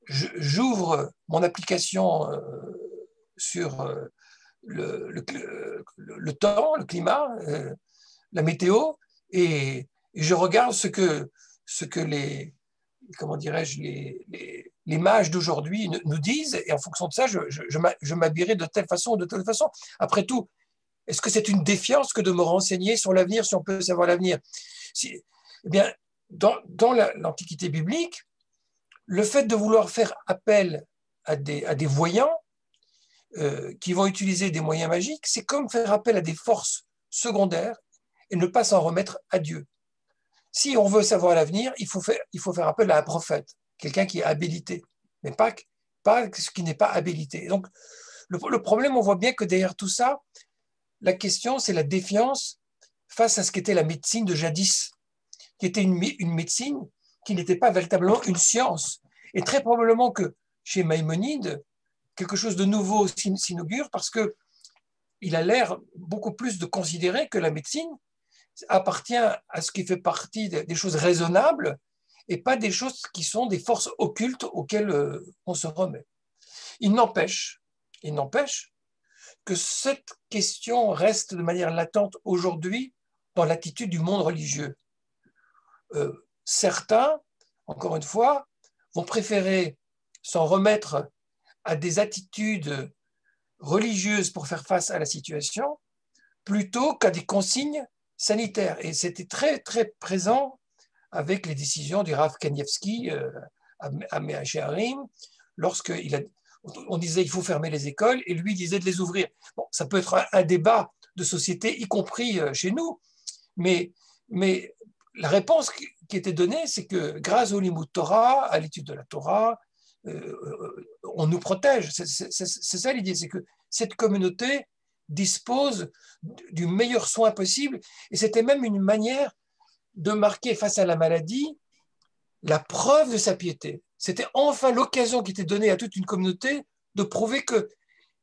j'ouvre mon application sur le temps, le climat, la météo, et je regarde ce que les, comment dirais-je, les mages d'aujourd'hui nous disent, et en fonction de ça, je m'habillerai de telle façon ou de telle façon. Après tout, est-ce que c'est une défiance que de me renseigner sur l'avenir si on peut savoir l'avenir? Eh bien, dans l'Antiquité biblique, le fait de vouloir faire appel à des voyants qui vont utiliser des moyens magiques, c'est comme faire appel à des forces secondaires et ne pas s'en remettre à Dieu. Si on veut savoir l'avenir, il faut faire appel à un prophète, quelqu'un qui est habilité, mais pas ce qui n'est pas habilité. Donc, le problème, on voit bien que derrière tout ça, la question, c'est la défiance face à ce qu'était la médecine de jadis, qui était une médecine qui n'était pas véritablement une science. Et très probablement que chez Maïmonide, quelque chose de nouveau s'inaugure parce qu'il a l'air beaucoup plus de considérer que la médecine appartient à ce qui fait partie des choses raisonnables et pas des choses qui sont des forces occultes auxquelles on se remet. Il n'empêche que cette question reste de manière latente aujourd'hui dans l'attitude du monde religieux. Certains, encore une fois, vont préférer s'en remettre à des attitudes religieuses pour faire face à la situation plutôt qu'à des consignes sanitaires. Et c'était très, très présent avec les décisions du Rav Kanievski à Mea Shearim, on disait il faut fermer les écoles et lui disait de les ouvrir. Bon, ça peut être un débat de société, y compris chez nous, mais la réponse qui était donnée, c'est que grâce au Limud Torah, à l'étude de la Torah, on nous protège. C'est ça l'idée, c'est que cette communauté dispose du meilleur soin possible, et c'était même une manière de marquer face à la maladie la preuve de sa piété. C'était enfin l'occasion qui était donnée à toute une communauté de prouver que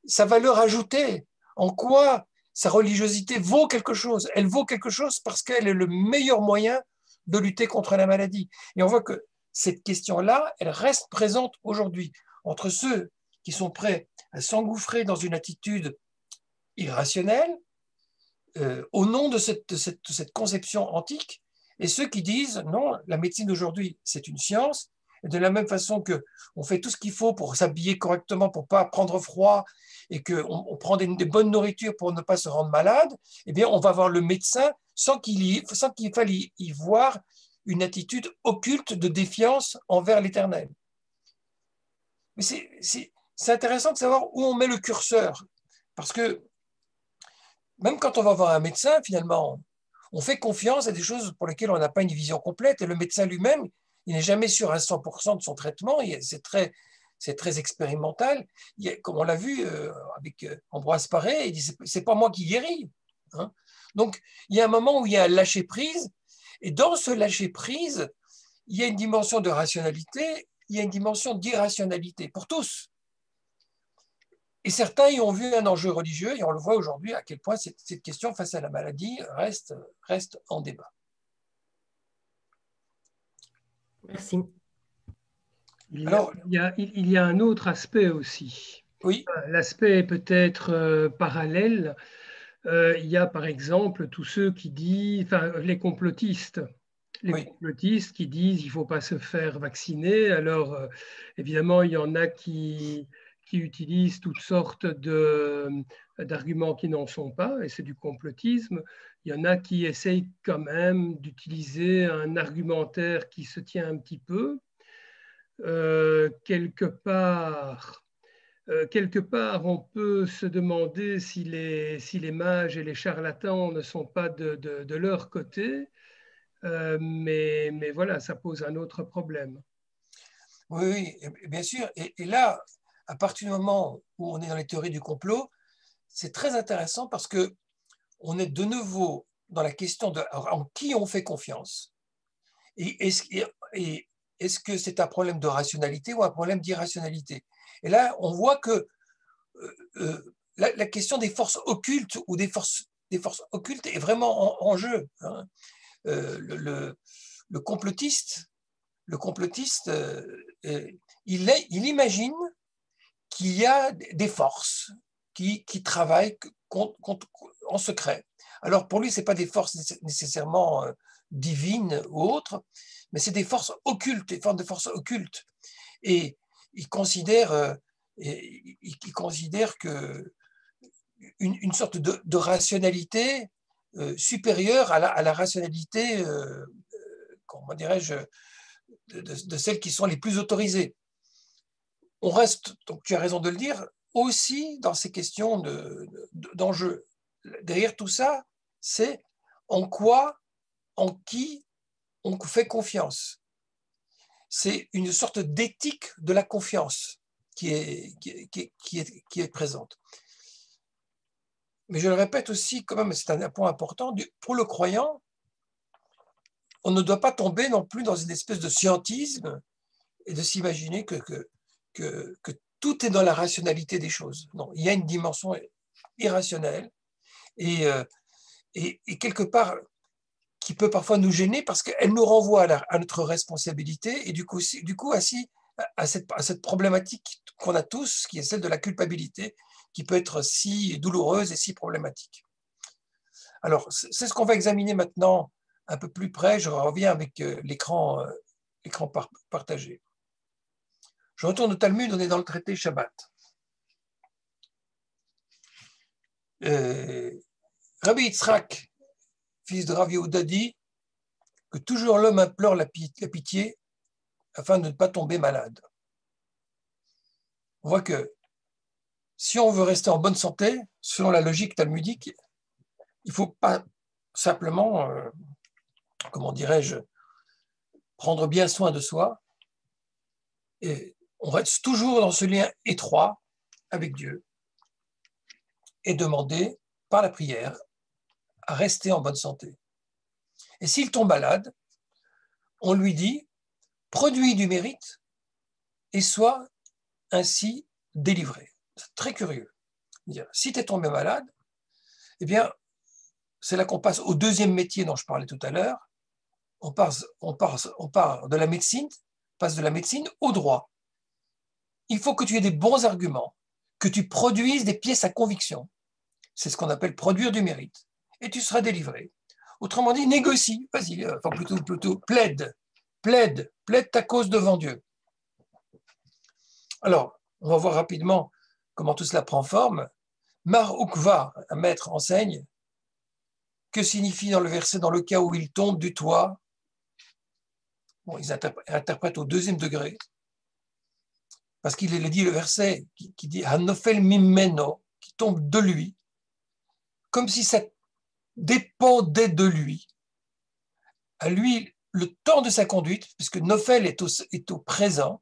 sa valeur ajoutée, en quoi sa religiosité vaut quelque chose. Elle vaut quelque chose parce qu'elle est le meilleur moyen de lutter contre la maladie. Et on voit que cette question-là, elle reste présente aujourd'hui entre ceux qui sont prêts à s'engouffrer dans une attitude irrationnelle au nom de cette conception antique, et ceux qui disent non, la médecine d'aujourd'hui, c'est une science, et de la même façon qu'on fait tout ce qu'il faut pour s'habiller correctement, pour ne pas prendre froid, et qu'on prend des bonnes nourritures pour ne pas se rendre malade, eh bien, on va voir le médecin sans qu'il faille y voir une attitude occulte de défiance envers l'Éternel. Mais c'est intéressant de savoir où on met le curseur, parce que même quand on va voir un médecin, finalement, on fait confiance à des choses pour lesquelles on n'a pas une vision complète, et le médecin lui-même, il n'est jamais sûr à 100% de son traitement, c'est très expérimental. Comme on l'a vu avec Ambroise Paré, il dit c'est pas moi qui guéris. Hein. Donc, il y a un moment où il y a un lâcher-prise, et dans ce lâcher-prise, il y a une dimension de rationalité, il y a une dimension d'irrationalité pour tous. Et certains y ont vu un enjeu religieux, et on le voit aujourd'hui à quel point cette question face à la maladie reste en débat. Merci. Il y a un autre aspect aussi. Oui. L'aspect peut-être parallèle. Il y a par exemple tous ceux qui disent, enfin les complotistes. Les complotistes qui disent qu'il ne faut pas se faire vacciner. Alors, évidemment, il y en a qui utilisent toutes sortes d'arguments qui n'en sont pas, et c'est du complotisme. Il y en a qui essayent quand même d'utiliser un argumentaire qui se tient un petit peu. Quelque part, on peut se demander si les mages et les charlatans ne sont pas de leur côté. Mais voilà, ça pose un autre problème. Oui, bien sûr. Et là, à partir du moment où on est dans les théories du complot, c'est très intéressant parce qu'on est de nouveau dans la question de en qui on fait confiance. Et est-ce que c'est un problème de rationalité ou un problème d'irrationalité? Et là, on voit que la question des forces occultes ou des forces occultes est vraiment en jeu. Hein. Le complotiste, il imagine qu'il y a des forces qui travaillent en secret. Alors pour lui, ce n'est pas des forces nécessairement divines ou autres, mais c'est des forces occultes, des formes de forces occultes. Et il considère que une sorte de rationalité supérieure à la rationalité, comment dirais-je, de celles qui sont les plus autorisées. On reste, donc tu as raison de le dire, aussi dans ces questions d'enjeux. Derrière tout ça, c'est en qui on fait confiance. C'est une sorte d'éthique de la confiance qui est présente. Mais je le répète aussi, quand même, c'est un point important, pour le croyant, on ne doit pas tomber non plus dans une espèce de scientisme et de s'imaginer que tout est dans la rationalité des choses. Non, il y a une dimension irrationnelle et quelque part qui peut parfois nous gêner parce qu'elle nous renvoie à notre responsabilité et du coup à cette problématique qu'on a tous, qui est celle de la culpabilité, qui peut être si douloureuse et si problématique. Alors, c'est ce qu'on va examiner maintenant un peu plus près. Je reviens avec l'écran partagé. Je retourne au Talmud, on est dans le traité Shabbat. Rabbi Yitzhak, fils de Rav Yehuda, dit que toujours l'homme implore la pitié afin de ne pas tomber malade. On voit que si on veut rester en bonne santé, selon la logique talmudique, il ne faut pas simplement, comment dirais-je, prendre bien soin de soi. Et on reste toujours dans ce lien étroit avec Dieu et demander par la prière à rester en bonne santé. Et s'il tombe malade, on lui dit « produis du mérite et sois ainsi délivré ». C'est très curieux. Si tu es tombé malade, eh bien, c'est là qu'on passe au deuxième métier dont je parlais tout à l'heure. On part de la médecine, passe de la médecine au droit. Il faut que tu aies des bons arguments, que tu produises des pièces à conviction. C'est ce qu'on appelle produire du mérite. Et tu seras délivré. Autrement dit, négocie, vas-y, enfin plutôt plaide ta cause devant Dieu. Alors, on va voir rapidement comment tout cela prend forme. Mar Ukva, un maître, enseigne que signifie dans le verset dans le cas où il tombe du toit. Bon, ils interprètent au deuxième degré, parce qu'il est dit le verset qui dit Hanofel mimeno, qui tombe de lui, comme si ça dépendait de lui. À lui, le temps de sa conduite, puisque Nofel est au présent,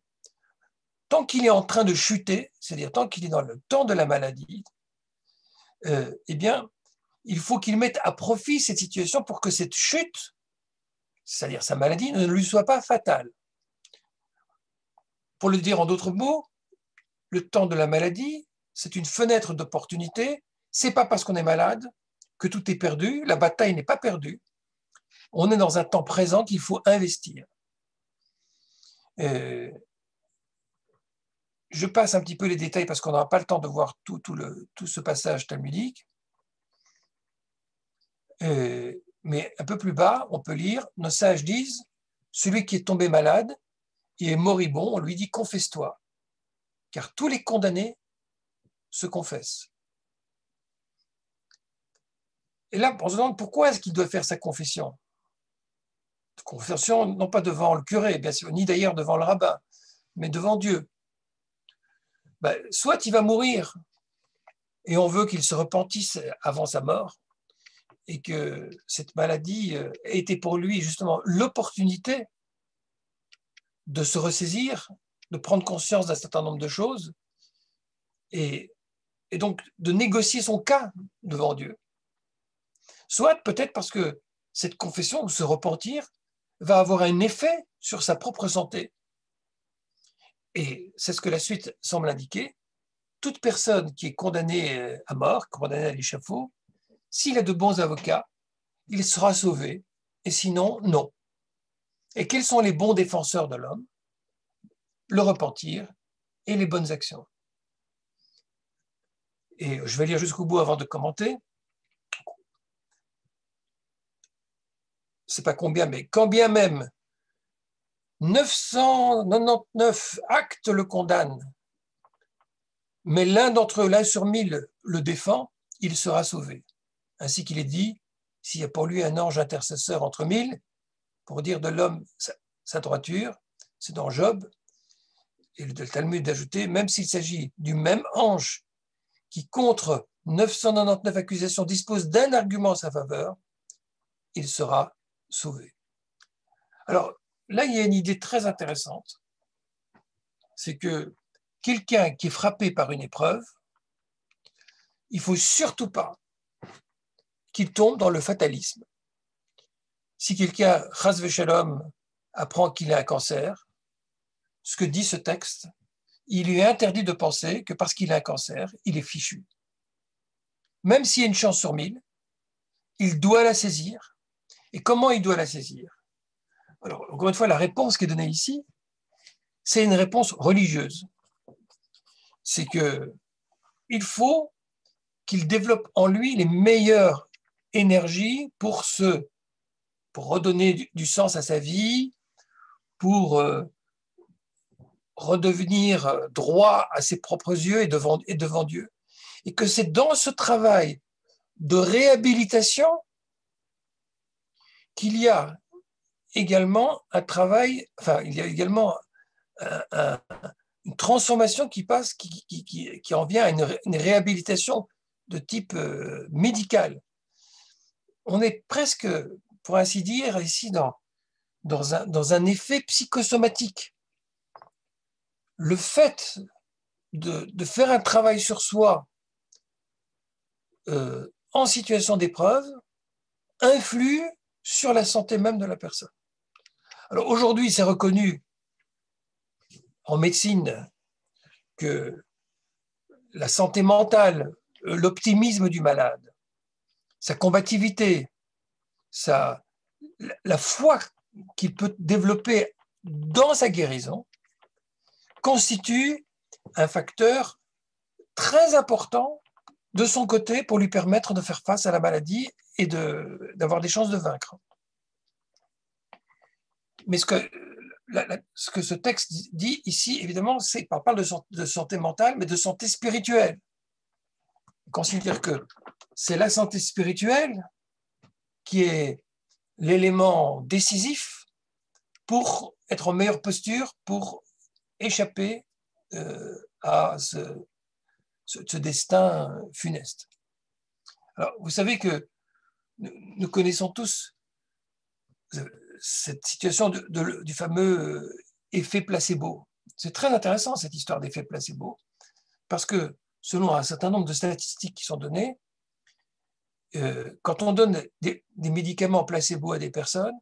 tant qu'il est en train de chuter, c'est-à-dire tant qu'il est dans le temps de la maladie, eh bien, il faut qu'il mette à profit cette situation pour que cette chute, c'est-à-dire sa maladie, ne lui soit pas fatale. Pour le dire en d'autres mots, le temps de la maladie, c'est une fenêtre d'opportunité. Ce n'est pas parce qu'on est malade que tout est perdu, la bataille n'est pas perdue. On est dans un temps présent qu'il faut investir. Je passe un petit peu les détails parce qu'on n'aura pas le temps de voir tout ce passage talmudique. Mais un peu plus bas, on peut lire, nos sages disent, celui qui est tombé malade, il est moribond, on lui dit confesse-toi, car tous les condamnés se confessent. Et là, on se demande pourquoi est-ce qu'il doit faire sa confession? Confession, non pas devant le curé, bien sûr, ni d'ailleurs devant le rabbin, mais devant Dieu. Soit il va mourir et on veut qu'il se repentisse avant sa mort, et que cette maladie ait été pour lui justement l'opportunité de se ressaisir, de prendre conscience d'un certain nombre de choses et donc de négocier son cas devant Dieu. Soit peut-être parce que cette confession ou ce repentir va avoir un effet sur sa propre santé. Et c'est ce que la suite semble indiquer. toute personne qui est condamnée à mort, condamnée à l'échafaud, s'il a de bons avocats, il sera sauvé, et sinon, non. Et quels sont les bons défenseurs de l'homme? Le repentir et les bonnes actions. Et je vais lire jusqu'au bout avant de commenter. C'est pas combien, mais quand bien même 999 actes le condamnent, mais l'un d'entre eux, l'un sur 1000, le défend, il sera sauvé. Ainsi qu'il est dit, s'il y a pour lui un ange intercesseur entre 1000, pour dire de l'homme sa droiture, c'est dans Job, et le Talmud d'ajouter, même s'il s'agit du même ange qui, contre 999 accusations, dispose d'un argument en sa faveur, il sera sauvé. Alors, là, il y a une idée très intéressante, c'est que quelqu'un qui est frappé par une épreuve, il ne faut surtout pas qu'il tombe dans le fatalisme. Si quelqu'un, chas v'shalom, apprend qu'il a un cancer, ce que dit ce texte, il lui est interdit de penser que parce qu'il a un cancer, il est fichu. Même s'il y a une chance sur 1000, il doit la saisir. Et comment il doit la saisir? Alors, encore une fois, la réponse qui est donnée ici, c'est une réponse religieuse. C'est qu'il faut qu'il développe en lui les meilleures énergies pour redonner du sens à sa vie, pour redevenir droit à ses propres yeux et devant Dieu. Et que c'est dans ce travail de réhabilitation qu'il y a également un travail, enfin, il y a également une transformation qui passe, qui en vient à une réhabilitation de type médical. On est presque, pour ainsi dire, ici dans un effet psychosomatique. Le fait de faire un travail sur soi en situation d'épreuve influe sur la santé même de la personne. Alors aujourd'hui, c'est reconnu en médecine que la santé mentale, l'optimisme du malade, sa combativité, la foi qu'il peut développer dans sa guérison constitue un facteur très important de son côté pour lui permettre de faire face à la maladie et d'avoir des chances de vaincre. Mais ce que ce texte dit ici, évidemment, c'est qu'on parle de santé mentale, mais de santé spirituelle. On considère que c'est la santé spirituelle qui est l'élément décisif pour être en meilleure posture, pour échapper à ce destin funeste. Alors, vous savez que nous connaissons tous cette situation du fameux effet placebo. C'est très intéressant, cette histoire d'effet placebo, parce que selon un certain nombre de statistiques qui sont données, quand on donne des médicaments placebo à des personnes,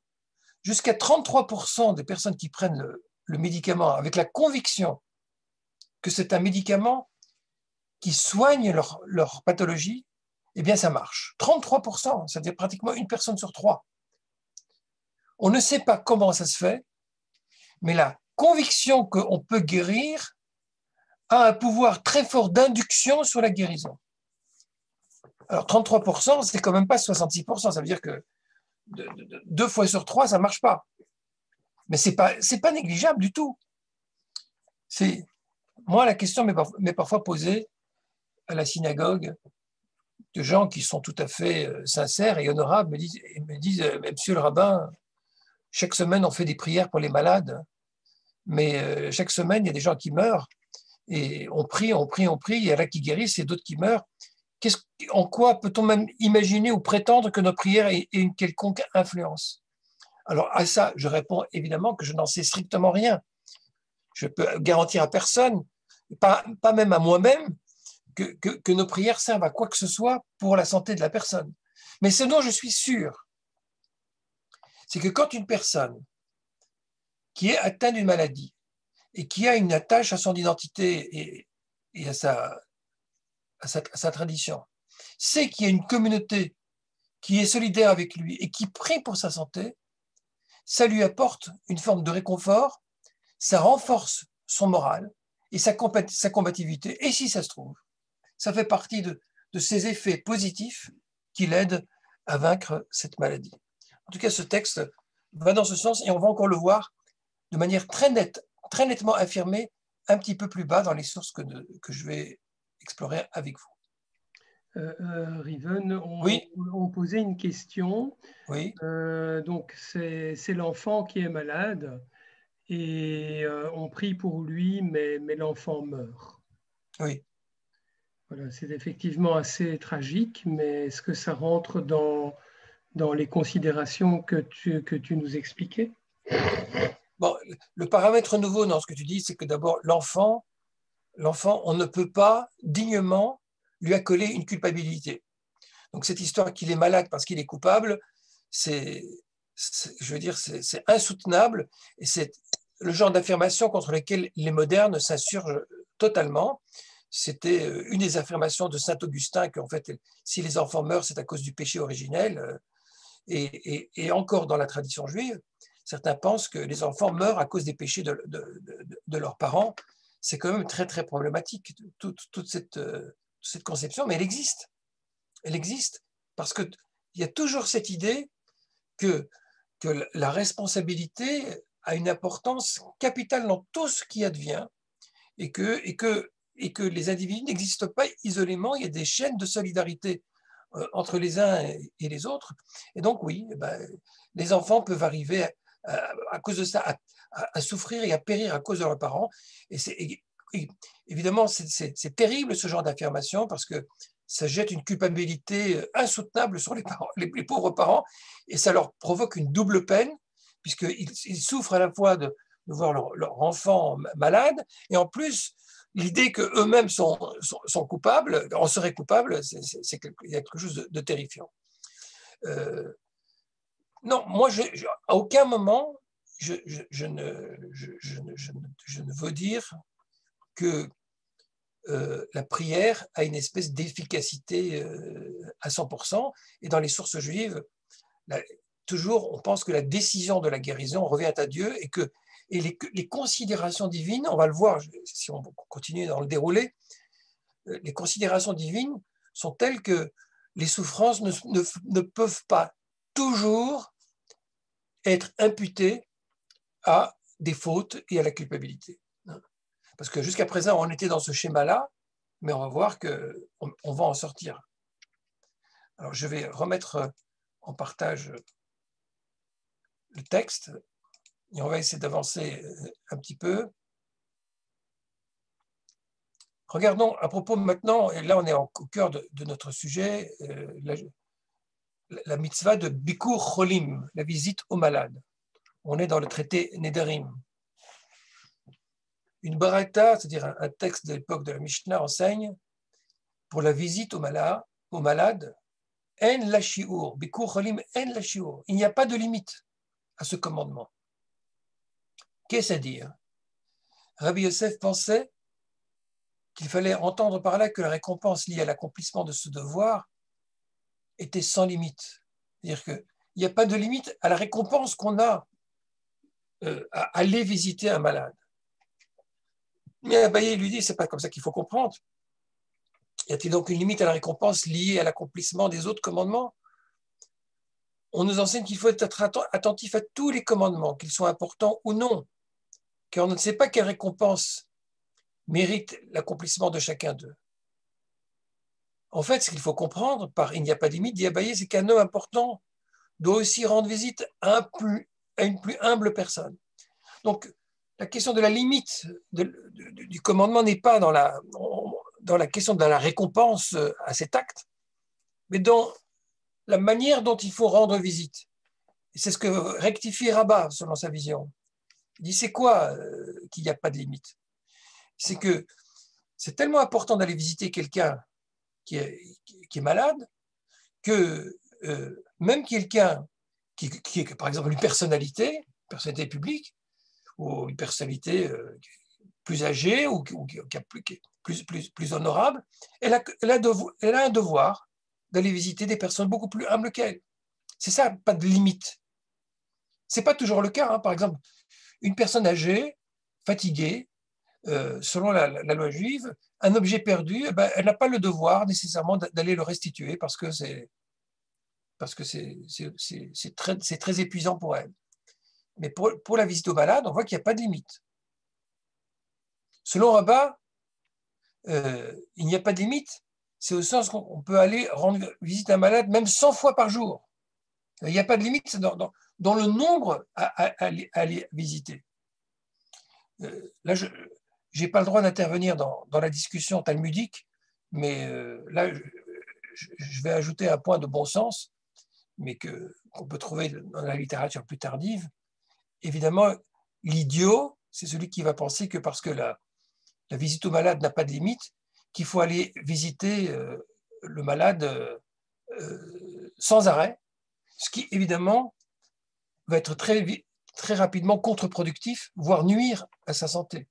jusqu'à 33% des personnes qui prennent le médicament avec la conviction que c'est un médicament qui soigne leur pathologie, eh bien ça marche. 33%, c'est-à-dire pratiquement une personne sur 3. On ne sait pas comment ça se fait, mais la conviction qu'on peut guérir a un pouvoir très fort d'induction sur la guérison. Alors 33%, c'est quand même pas 66%, ça veut dire que 2 fois sur 3, ça ne marche pas. Mais c'est pas négligeable du tout. Moi, la question m'est parfois posée à la synagogue de gens qui sont tout à fait sincères et honorables, me disent Monsieur le rabbin, chaque semaine on fait des prières pour les malades, mais chaque semaine il y a des gens qui meurent, et on prie, il y en a qui guérissent et d'autres qui meurent. En quoi peut-on même imaginer ou prétendre que nos prières aient une quelconque influence? Alors à ça, je réponds évidemment que je n'en sais strictement rien. Je peux garantir à personne, pas même à moi-même, que nos prières servent à quoi que ce soit pour la santé de la personne. Mais ce dont je suis sûr, c'est que quand une personne qui est atteinte d'une maladie et qui a une attache à son identité et à à sa tradition, sait qu'il y a une communauté qui est solidaire avec lui et qui prie pour sa santé, ça lui apporte une forme de réconfort, ça renforce son moral et sa combativité. Et si ça se trouve, ça fait partie de ces effets positifs qui l'aident à vaincre cette maladie. En tout cas, ce texte va dans ce sens et on va encore le voir de manière très nettement affirmée un petit peu plus bas dans les sources que je vais explorer avec vous. Riven, Oui. on posait une question. Oui. Donc, c'est l'enfant qui est malade et on prie pour lui, mais l'enfant meurt. Oui. Voilà, c'est effectivement assez tragique, mais est-ce que ça rentre dans les considérations que tu nous expliquais? Bon, le paramètre nouveau dans ce que tu dis, c'est que d'abord, l'enfant, on ne peut pas dignement lui accoler une culpabilité. Donc cette histoire qu'il est malade parce qu'il est coupable, c'est insoutenable et c'est le genre d'affirmation contre lequel les modernes s'insurgent totalement. C'était une des affirmations de saint Augustin qu'en fait, si les enfants meurent, c'est à cause du péché originel. Et encore dans la tradition juive, certains pensent que les enfants meurent à cause des péchés de leurs parents. C'est quand même très, très problématique, toute cette conception, mais elle existe. Elle existe parce qu'il y a toujours cette idée que la responsabilité a une importance capitale dans tout ce qui advient et que les individus n'existent pas isolément. Il y a des chaînes de solidarité entre les uns et les autres. Et donc, oui, les enfants peuvent arriver à cause de ça à souffrir et à périr à cause de leurs parents. Et évidemment, c'est terrible ce genre d'affirmation parce que ça jette une culpabilité insoutenable sur les pauvres parents et ça leur provoque une double peine puisqu'ils souffrent à la fois de voir leur enfant malade et en plus, l'idée qu'eux-mêmes sont coupables, en seraient coupables, il y a quelque chose de terrifiant. Non, moi, à aucun moment, je ne veux dire que la prière a une espèce d'efficacité à 100%. Et dans les sources juives, toujours, on pense que la décision de la guérison revient à Dieu et les considérations divines, on va le voir si on continue dans le déroulé, les considérations divines sont telles que les souffrances ne peuvent pas toujours être imputées à des fautes et à la culpabilité. Parce que jusqu'à présent, on était dans ce schéma-là, mais on va voir qu'on va en sortir. Alors, je vais remettre en partage le texte et on va essayer d'avancer un petit peu. Regardons à propos maintenant, et là on est au cœur de notre sujet, la mitzvah de Bikur Cholim, la visite aux malades. On est dans le traité Nedarim. Une baraita, c'est-à-dire un texte de l'époque de la Mishnah, enseigne pour la visite aux malades, en la shiur, Bikur Cholim en la shiur. Il n'y a pas de limite à ce commandement. Qu'est-ce à dire? Rabbi Yosef pensait qu'il fallait entendre par là que la récompense liée à l'accomplissement de ce devoir était sans limite. C'est-à-dire qu'il n'y a pas de limite à la récompense qu'on a à aller visiter un malade. Mais Abaye lui dit, c'est pas comme ça qu'il faut comprendre. Y a-t-il donc une limite à la récompense liée à l'accomplissement des autres commandements? On nous enseigne qu'il faut être attentif à tous les commandements, qu'ils soient importants ou non, car on ne sait pas quelle récompense mérite l'accomplissement de chacun d'eux. En fait, ce qu'il faut comprendre par il n'y a pas de limite, dit Abaye, c'est qu'un homme important doit aussi rendre visite à une plus humble personne. Donc, la question de la limite du commandement n'est pas dans la question de la récompense à cet acte, mais dans la manière dont il faut rendre visite. Et c'est ce que rectifie Rabat selon sa vision. Il dit, c'est quoi qu'il n'y a pas de limite? C'est que c'est tellement important d'aller visiter quelqu'un qui est malade que même quelqu'un qui est, par exemple, une personnalité publique ou une personnalité plus âgée ou qui est plus honorable, elle a un devoir d'aller visiter des personnes beaucoup plus humbles qu'elle. C'est ça, pas de limite. Ce n'est pas toujours le cas. Hein. Par exemple, une personne âgée, fatiguée, selon la loi juive, un objet perdu, elle n'a pas le devoir nécessairement d'aller le restituer parce que c'est très épuisant pour elle. Mais pour la visite aux malades, on voit qu'il n'y a pas de limite. Selon Rabat, il n'y a pas de limite. C'est au sens qu'on peut aller rendre visite à un malade même 100 fois par jour. Il n'y a pas de limite dans le nombre à aller visiter. Là, je n'ai pas le droit d'intervenir dans la discussion talmudique, mais là, je vais ajouter un point de bon sens, mais qu'on peut trouver dans la littérature plus tardive. Évidemment, l'idiot, c'est celui qui va penser que parce que la visite au malade n'a pas de limite, qu'il faut aller visiter le malade sans arrêt, ce qui, évidemment, va être très rapidement contre-productif, voire nuire à sa santé.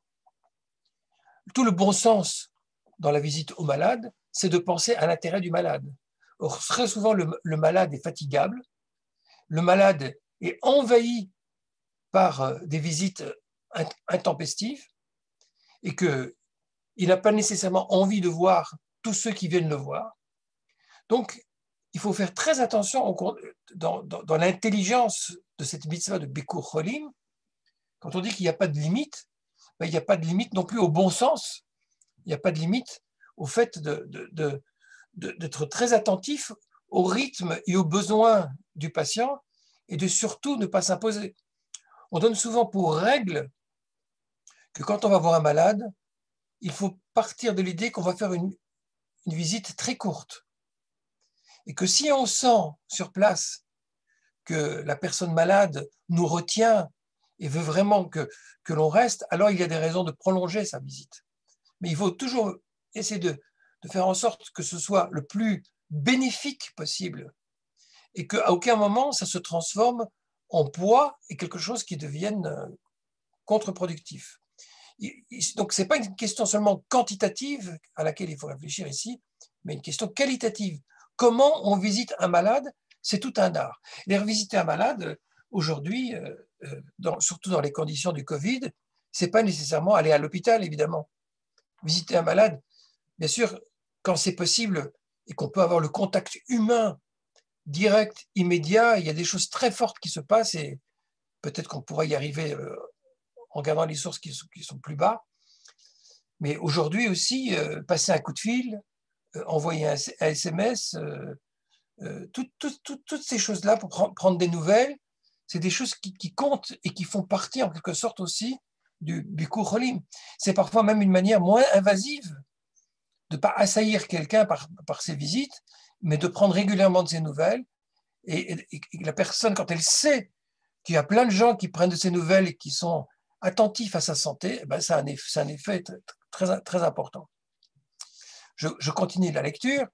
Tout le bon sens dans la visite au malade, c'est de penser à l'intérêt du malade. Or, très souvent, le malade est fatigable, le malade est envahi par des visites intempestives et qu'il n'a pas nécessairement envie de voir tous ceux qui viennent le voir. Donc, il faut faire très attention dans l'intelligence de cette mitzvah de Bikur Cholim. Quand on dit qu'il n'y a pas de limite, il n'y a pas de limite non plus au bon sens. Il n'y a pas de limite au fait d'être très attentif au rythme et aux besoins du patient et de surtout ne pas s'imposer. On donne souvent pour règle que quand on va voir un malade, il faut partir de l'idée qu'on va faire une visite très courte. Et que si on sent sur place que la personne malade nous retient et veut vraiment que l'on reste, alors il y a des raisons de prolonger sa visite. Mais il faut toujours essayer de faire en sorte que ce soit le plus bénéfique possible et qu'à aucun moment ça se transforme en poids et quelque chose qui devienne contre-productif. Donc, ce n'est pas une question seulement quantitative à laquelle il faut réfléchir ici, mais une question qualitative. Comment on visite un malade, c'est tout un art. Et visiter un malade, aujourd'hui, surtout dans les conditions du Covid, ce n'est pas nécessairement aller à l'hôpital, évidemment. Visiter un malade, bien sûr, quand c'est possible et qu'on peut avoir le contact humain direct, immédiat, il y a des choses très fortes qui se passent et peut-être qu'on pourrait y arriver en regardant les sources qui sont plus bas. Mais aujourd'hui aussi, passer un coup de fil, envoyer un SMS, toutes ces choses-là pour prendre des nouvelles, c'est des choses qui comptent et qui font partie en quelque sorte aussi du Bikur Cholim. C'est parfois même une manière moins invasive de ne pas assaillir quelqu'un par ses visites, mais de prendre régulièrement de ses nouvelles. Et la personne, quand elle sait qu'il y a plein de gens qui prennent de ses nouvelles et qui sont attentifs à sa santé, ça a un effet très, très important. Je continue la lecture.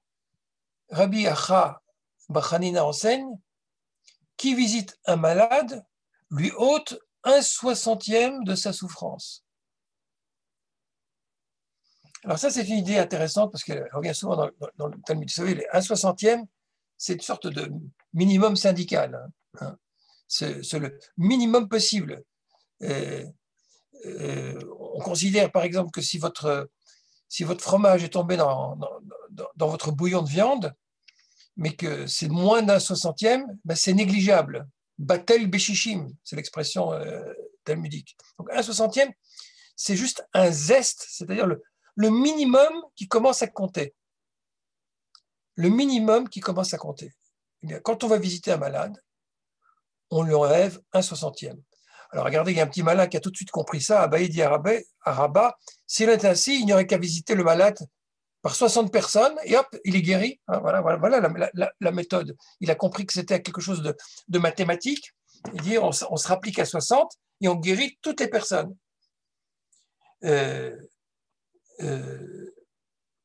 Rabbi Acha bar Hanina enseigne: qui visite un malade lui ôte 1/60 de sa souffrance. Alors ça, c'est une idée intéressante parce qu'elle revient souvent dans le Talmud. Vous savez, les 1/60, c'est une sorte de minimum syndical. Hein. C'est le minimum possible. On considère par exemple que si votre fromage est tombé dans votre bouillon de viande, mais que c'est moins d'1/60, c'est négligeable. Batel beshishim, c'est l'expression talmudique. Donc 1/60, c'est juste un zeste, c'est-à-dire le minimum qui commence à compter. Le minimum qui commence à compter. Eh bien, quand on va visiter un malade, on lui enlève 1/60. Alors regardez, il y a un petit malin qui a tout de suite compris ça. Abaye dit à Rabat, s'il est ainsi, il n'y aurait qu'à visiter le malade par 60 personnes et hop, il est guéri. Voilà la méthode. Il a compris que c'était quelque chose de mathématique. Il dit on se rapplique à 60 et on guérit toutes les personnes.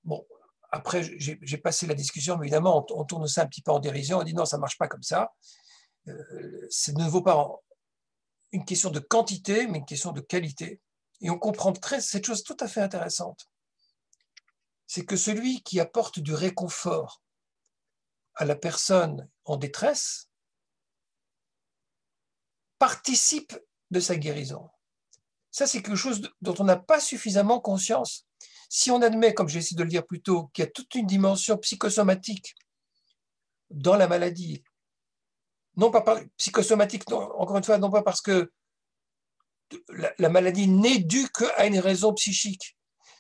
Bon, après, j'ai passé la discussion, mais évidemment, on tourne ça un petit peu en dérision. On dit non, ça ne marche pas comme ça. Ça ne vaut pas une question de quantité, mais une question de qualité. Et on comprend cette chose tout à fait intéressante. C'est que celui qui apporte du réconfort à la personne en détresse participe de sa guérison. Ça, c'est quelque chose dont on n'a pas suffisamment conscience. Si on admet, comme j'ai essayé de le dire plus tôt, qu'il y a toute une dimension psychosomatique dans la maladie, non pas psychosomatique, non, encore une fois, non pas parce que la maladie n'est due qu'à une raison psychique,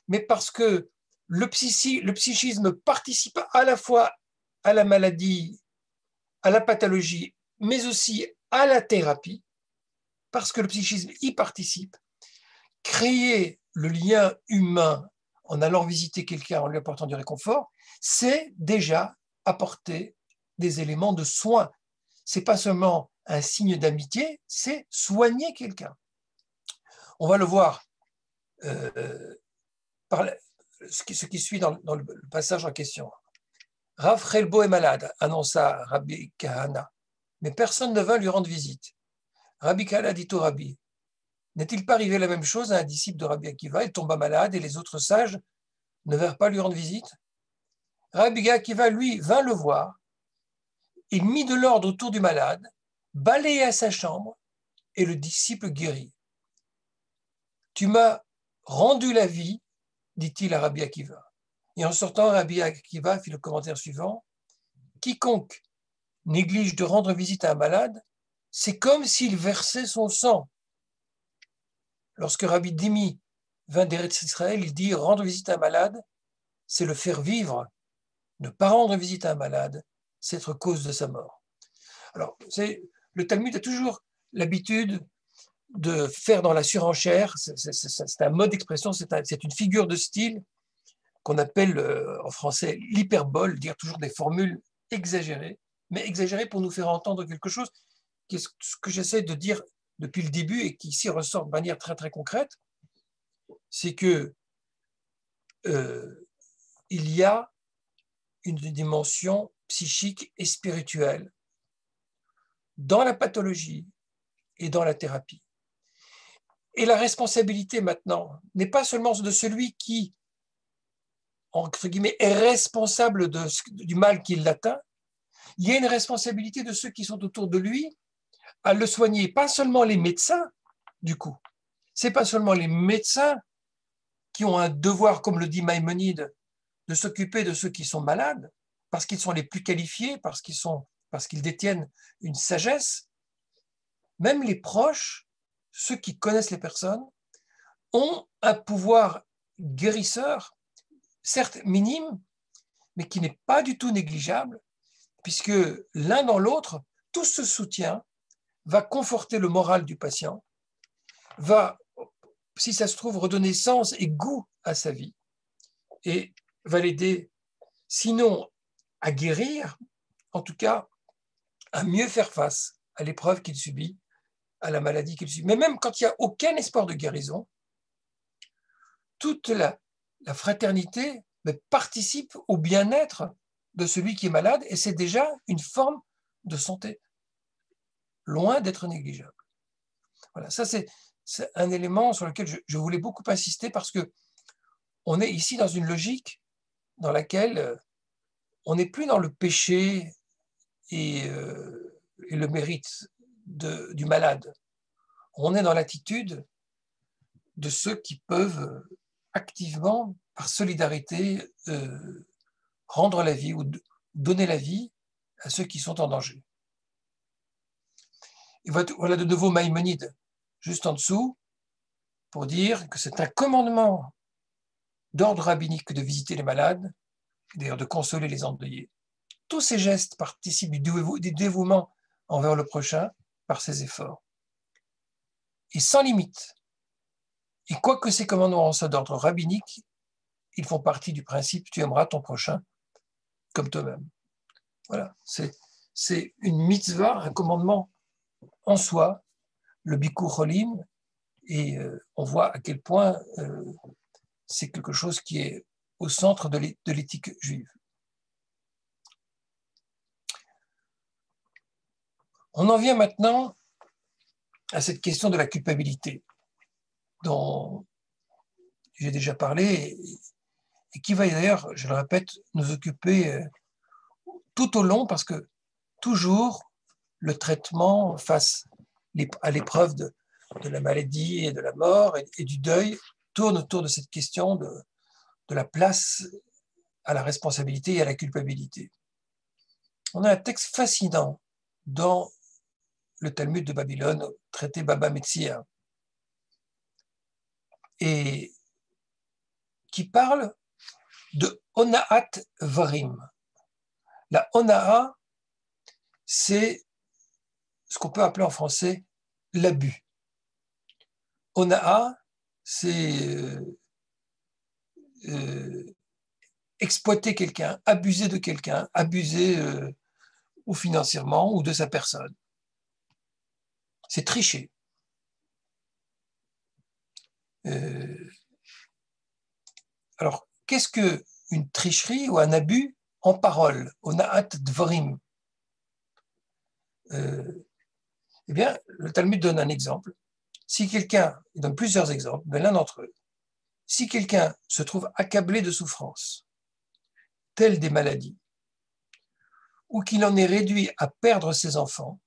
mais parce que le psychisme participe à la fois à la maladie, à la pathologie, mais aussi à la thérapie, parce que le psychisme y participe. Créer le lien humain en allant visiter quelqu'un, en lui apportant du réconfort, c'est déjà apporter des éléments de soin. Ce n'est pas seulement un signe d'amitié, c'est soigner quelqu'un. On va le voir par ce qui suit dans le passage en question. Rav Chelbo est malade, annonça Rabbi Kahana, mais personne ne vint lui rendre visite. Rabbi Kahana dit au Rabbi, n'est-il pas arrivé la même chose à un disciple de Rabbi Akiva? Il tomba malade et les autres sages ne vinrent pas lui rendre visite. Rabbi Akiva, lui, vint le voir. Il mit de l'ordre autour du malade, balaya sa chambre et le disciple guérit. Tu m'as rendu la vie, dit-il à Rabbi Akiva. Et en sortant, Rabbi Akiva fit le commentaire suivant. Quiconque néglige de rendre visite à un malade, c'est comme s'il versait son sang. Lorsque Rabbi Dimi vint d'Eretz Israël, il dit rendre visite à un malade, c'est le faire vivre. Ne pas rendre visite à un malade, c'est être cause de sa mort. Alors, le Talmud a toujours l'habitude de faire dans la surenchère, c'est un mode d'expression, c'est une figure de style qu'on appelle en français l'hyperbole, dire toujours des formules exagérées, mais exagérées pour nous faire entendre quelque chose qui est ce que j'essaie de dire depuis le début et qui ici ressort de manière très très concrète, c'est que il y a une dimension psychique et spirituelle dans la pathologie et dans la thérapie. Et la responsabilité maintenant n'est pas seulement de celui qui, entre guillemets, est responsable du mal qui l'atteint, il y a une responsabilité de ceux qui sont autour de lui à le soigner, pas seulement les médecins, du coup. Ce n'est pas seulement les médecins qui ont un devoir, comme le dit Maïmonide, de s'occuper de ceux qui sont malades, parce qu'ils sont les plus qualifiés, parce qu'ils détiennent une sagesse. Même les proches, ceux qui connaissent les personnes, ont un pouvoir guérisseur, certes minime, mais qui n'est pas du tout négligeable, puisque l'un dans l'autre, tout ce soutien va conforter le moral du patient, va, si ça se trouve, redonner sens et goût à sa vie, et va l'aider, sinon à guérir, en tout cas à mieux faire face à l'épreuve qu'il subit, à la maladie qu'il subit. Mais même quand il n'y a aucun espoir de guérison, toute la fraternité participe au bien-être de celui qui est malade, et c'est déjà une forme de santé, loin d'être négligeable. Voilà, ça c'est un élément sur lequel je voulais beaucoup insister, parce que on est ici dans une logique dans laquelle on n'est plus dans le péché et le mérite du malade. On est dans l'attitude de ceux qui peuvent activement, par solidarité, rendre la vie ou donner la vie à ceux qui sont en danger. Et voilà de nouveau Maïmonide, juste en dessous, pour dire que c'est un commandement d'ordre rabbinique de visiter les malades, d'ailleurs de consoler les endeuillés. Tous ces gestes participent du dévouement envers le prochain par ses efforts. Et sans limite. Et quoique ces commandements soient d'ordre rabbinique, ils font partie du principe « tu aimeras ton prochain comme toi-même ». Voilà, c'est une mitzvah, un commandement en soi, le Bikur Cholim, et on voit à quel point c'est quelque chose qui est au centre de l'éthique juive. On en vient maintenant à cette question de la culpabilité, dont j'ai déjà parlé et qui va d'ailleurs, je le répète, nous occuper tout au long parce que toujours le traitement face à l'épreuve de la maladie et de la mort et du deuil tourne autour de cette question de la place à la responsabilité et à la culpabilité. On a un texte fascinant dans le Talmud de Babylone, traité Baba Metzia, et qui parle de Onaat Varim. La Onaa, c'est ce qu'on peut appeler en français l'abus. Onaa, c'est exploiter quelqu'un, abuser de quelqu'un, abuser ou financièrement ou de sa personne. C'est tricher. Alors, qu'est-ce qu'une tricherie ou un abus en parole, Onaat Dvarim? Eh bien, le Talmud donne un exemple. Si quelqu'un, il donne plusieurs exemples, mais l'un d'entre eux, si quelqu'un se trouve accablé de souffrances, telles des maladies, ou qu'il en est réduit à perdre ses enfants,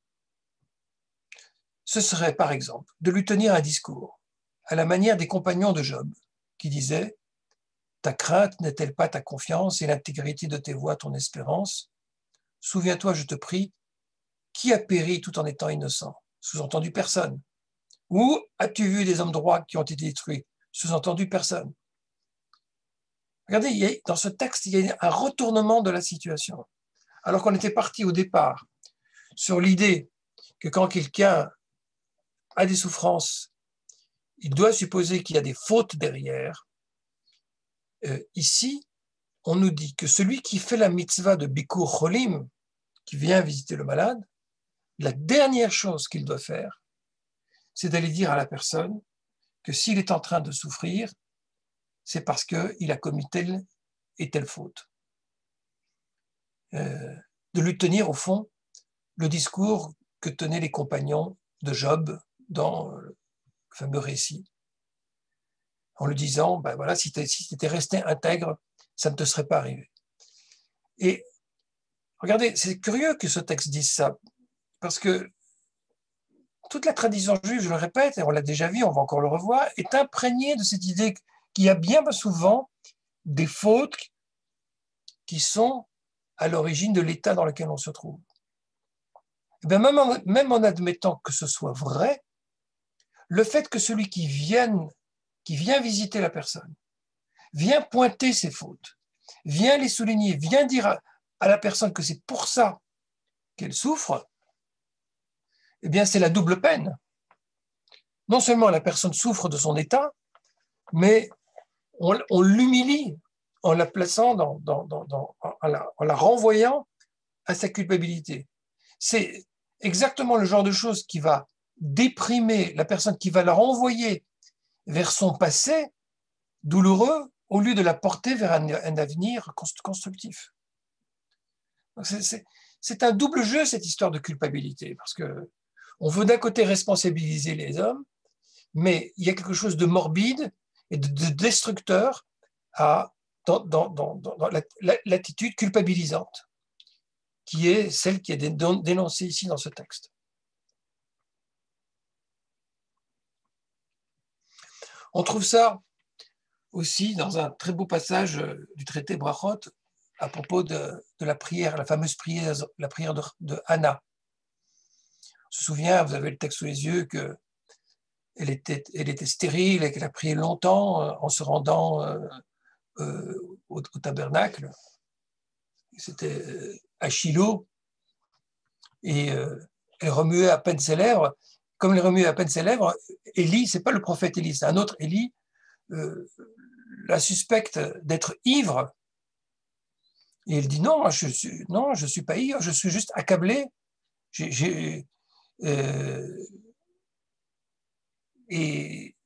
ce serait par exemple de lui tenir un discours à la manière des compagnons de Job, qui disaient « Ta crainte n'est-elle pas ta confiance et l'intégrité de tes voies ton espérance? Souviens-toi, je te prie, qui a péri tout en étant innocent? Sous-entendu personne. Ou as-tu vu des hommes droits qui ont été détruits? Sous-entendu personne. » Regardez, dans ce texte, il y a un retournement de la situation. Alors qu'on était parti au départ sur l'idée que quand quelqu'un a des souffrances, il doit supposer qu'il y a des fautes derrière. Ici, on nous dit que celui qui fait la mitzvah de Bikur Cholim, qui vient visiter le malade, la dernière chose qu'il doit faire, c'est d'aller dire à la personne que s'il est en train de souffrir, c'est parce qu'il a commis telle et telle faute. De lui tenir, au fond, le discours que tenaient les compagnons de Job dans le fameux récit, en lui disant, ben voilà, si tu étais resté intègre, ça ne te serait pas arrivé. Et regardez, c'est curieux que ce texte dise ça, parce que toute la tradition juive, je le répète, et on l'a déjà vu, on va encore le revoir, est imprégnée de cette idée qu'il y a bien souvent des fautes qui sont à l'origine de l'état dans lequel on se trouve. Et bien même en admettant que ce soit vrai, le fait que celui qui vient visiter la personne, vient pointer ses fautes, vient les souligner, vient dire à la personne que c'est pour ça qu'elle souffre, eh bien c'est la double peine. Non seulement la personne souffre de son état, mais on l'humilie en la plaçant en la renvoyant à sa culpabilité. C'est exactement le genre de chose qui va déprimer la personne, qui va la renvoyer vers son passé douloureux au lieu de la porter vers un avenir constructif. C'est un double jeu, cette histoire de culpabilité, parce que on veut d'un côté responsabiliser les hommes, mais il y a quelque chose de morbide et de destructeur dans l'attitude culpabilisante, qui est celle qui est dénoncée ici dans ce texte. On trouve ça aussi dans un très beau passage du traité Brachot à propos de la prière, la fameuse prière, la prière de Anna. On se souvient, vous avez le texte sous les yeux, qu'elle était stérile et qu'elle a prié longtemps en se rendant au tabernacle. C'était à Shiloh, et elle remuait à peine ses lèvres. Comme elle remuait à peine ses lèvres, Élie, c'est pas le prophète Élie, c'est un autre Élie, la suspecte d'être ivre. Et elle dit non, je suis pas ivre, je suis juste accablé. Et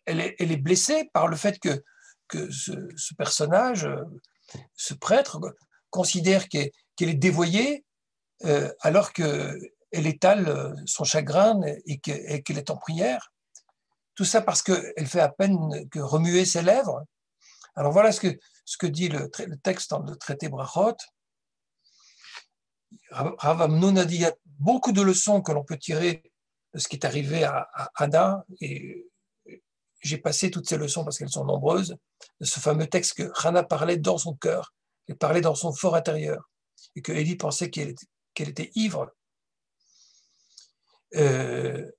elle est blessée par le fait que ce personnage, ce prêtre, considère qu'elle est dévoyée alors qu'elle étale son chagrin et qu'elle est en prière. Tout ça parce qu'elle fait à peine que remuer ses lèvres. Alors voilà ce que dit le texte dans le traité Brachot. Rav Amnon a dit, il y a beaucoup de leçons que l'on peut tirer de ce qui est arrivé à Anna, et j'ai passé toutes ces leçons parce qu'elles sont nombreuses, de ce fameux texte que Hannah parlait dans son cœur, elle parlait dans son fort intérieur, et que Élie pensait qu'elle était ivre. Une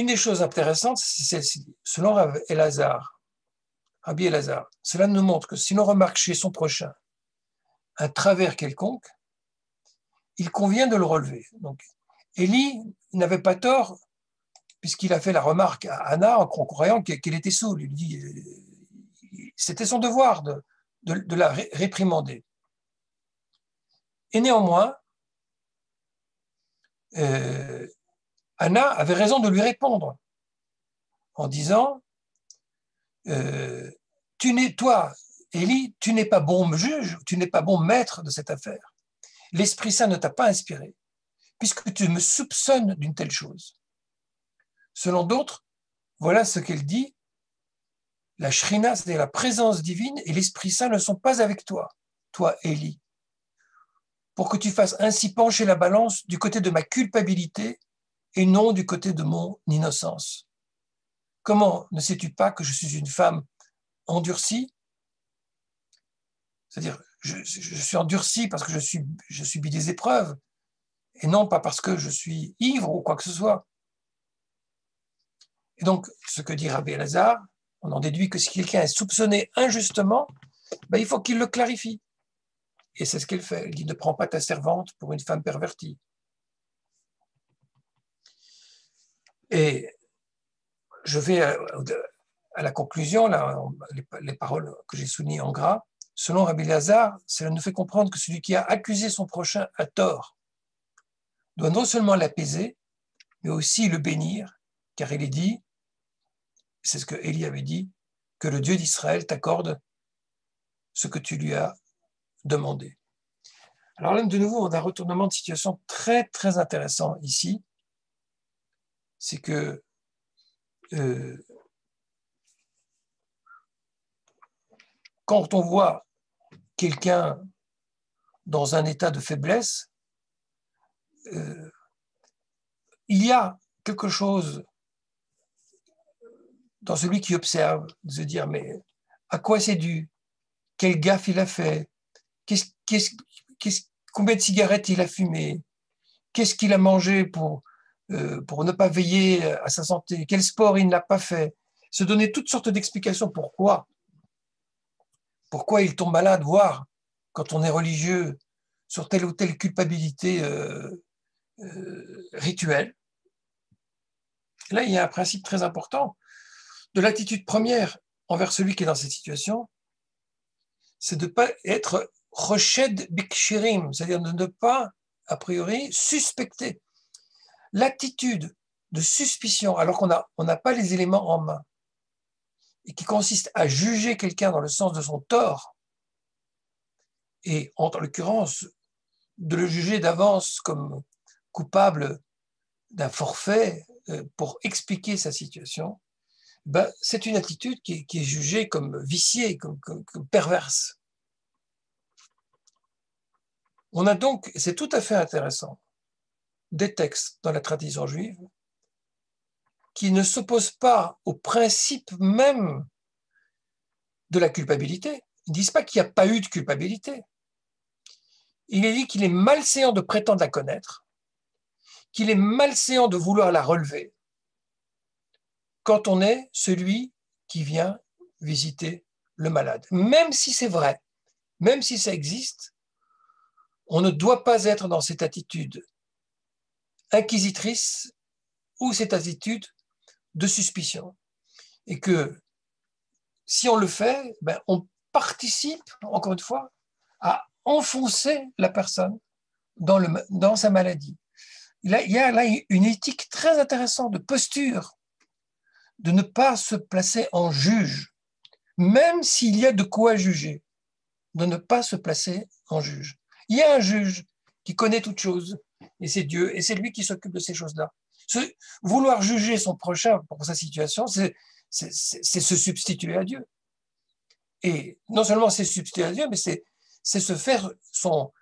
des choses intéressantes, c'est celle-ci. Selon Rabbi Elazar, cela nous montre que si l'on remarque chez son prochain un travers quelconque, il convient de le relever. Donc, Élie n'avait pas tort, puisqu'il a fait la remarque à Anna en croyant qu'elle était saoule. Il dit, c'était son devoir de la réprimander. Et néanmoins, Anna avait raison de lui répondre en disant, toi, Élie, tu n'es pas bon juge, tu n'es pas bon maître de cette affaire. L'Esprit Saint ne t'a pas inspiré, puisque tu me soupçonnes d'une telle chose. Selon d'autres, voilà ce qu'elle dit, la Shrina, c'est-à-dire la présence divine, et l'Esprit Saint ne sont pas avec toi, Élie, pour que tu fasses ainsi pencher la balance du côté de ma culpabilité et non du côté de mon innocence. Comment ne sais-tu pas que je suis une femme endurcie? C'est-à-dire, je suis endurcie parce que je subis des épreuves, et non pas parce que je suis ivre ou quoi que ce soit. Et donc, ce que dit Rabbi Elazar, on en déduit que si quelqu'un est soupçonné injustement, il faut qu'il le clarifie. Et c'est ce qu'elle fait. Elle dit, ne prends pas ta servante pour une femme pervertie. Et je vais à la conclusion, là, les paroles que j'ai soulignées en gras. Selon Rabbi Elazar, cela nous fait comprendre que celui qui a accusé son prochain à tort doit non seulement l'apaiser, mais aussi le bénir, car il est dit, c'est ce que Élie avait dit, que le Dieu d'Israël t'accorde ce que tu lui as demandé. Alors là, de nouveau, on a un retournement de situation très, très intéressant ici. C'est que quand on voit quelqu'un dans un état de faiblesse, il y a quelque chose dans celui qui observe, de se dire, mais à quoi c'est dû? Quelle gaffe il a fait? Combien de cigarettes il a fumé? Qu'est-ce qu'il a mangé pour ne pas veiller à sa santé? Quel sport il n'a pas fait? Se donner toutes sortes d'explications. Pourquoi il tombe malade, voire, quand on est religieux, sur telle ou telle culpabilité rituelle. Là, il y a un principe très important de l'attitude première envers celui qui est dans cette situation, c'est de ne pas être roched bikshirim, c'est-à-dire de ne pas, a priori, suspecter. L'attitude de suspicion, alors qu'on n'a pas les éléments en main, et qui consiste à juger quelqu'un dans le sens de son tort, et en l'occurrence, de le juger d'avance comme coupable d'un forfait pour expliquer sa situation, c'est une attitude qui est jugée comme viciée, comme perverse. On a donc, c'est tout à fait intéressant, des textes dans la tradition juive qui ne s'opposent pas au principe même de la culpabilité. Ils ne disent pas qu'il n'y a pas eu de culpabilité. Il est dit qu'il est malséant de prétendre la connaître, qu'il est malséant de vouloir la relever quand on est celui qui vient visiter le malade. Même si c'est vrai, même si ça existe, on ne doit pas être dans cette attitude inquisitrice ou cette attitude de suspicion. Et que si on le fait, on participe, encore une fois, à enfoncer la personne dans sa maladie. Il y a là une éthique très intéressante de posture, de ne pas se placer en juge, même s'il y a de quoi juger, de ne pas se placer en juge. Il y a un juge qui connaît toutes choses, et c'est Dieu, et c'est lui qui s'occupe de ces choses-là. Vouloir juger son prochain pour sa situation, c'est se substituer à Dieu. Et non seulement c'est se substituer à Dieu, mais c'est se faire son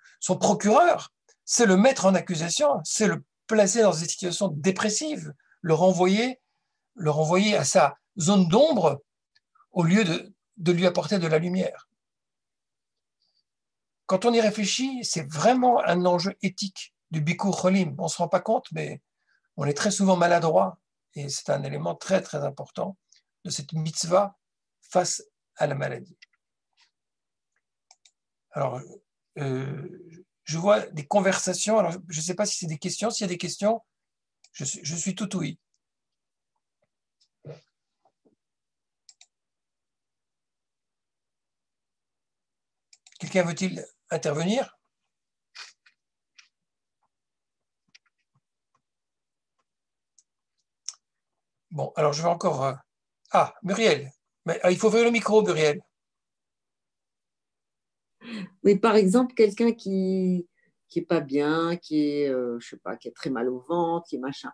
procureur, c'est le mettre en accusation, c'est le placer dans une situation dépressive, le renvoyer à sa zone d'ombre au lieu de lui apporter de la lumière. Quand on y réfléchit, c'est vraiment un enjeu éthique du Bikur Cholim. On ne se rend pas compte, mais on est très souvent maladroit et c'est un élément très très important de cette mitzvah face à la maladie. Alors, je vois des conversations. Alors, je ne sais pas si c'est des questions. S'il y a des questions, je suis tout oui. Quelqu'un veut-il intervenir? Bon, alors je vais encore... Ah, Muriel. Mais, il faut ouvrir le micro, Muriel. Oui, par exemple, quelqu'un qui est pas bien, qui est, je sais pas, qui a très mal au ventre, qui est machin,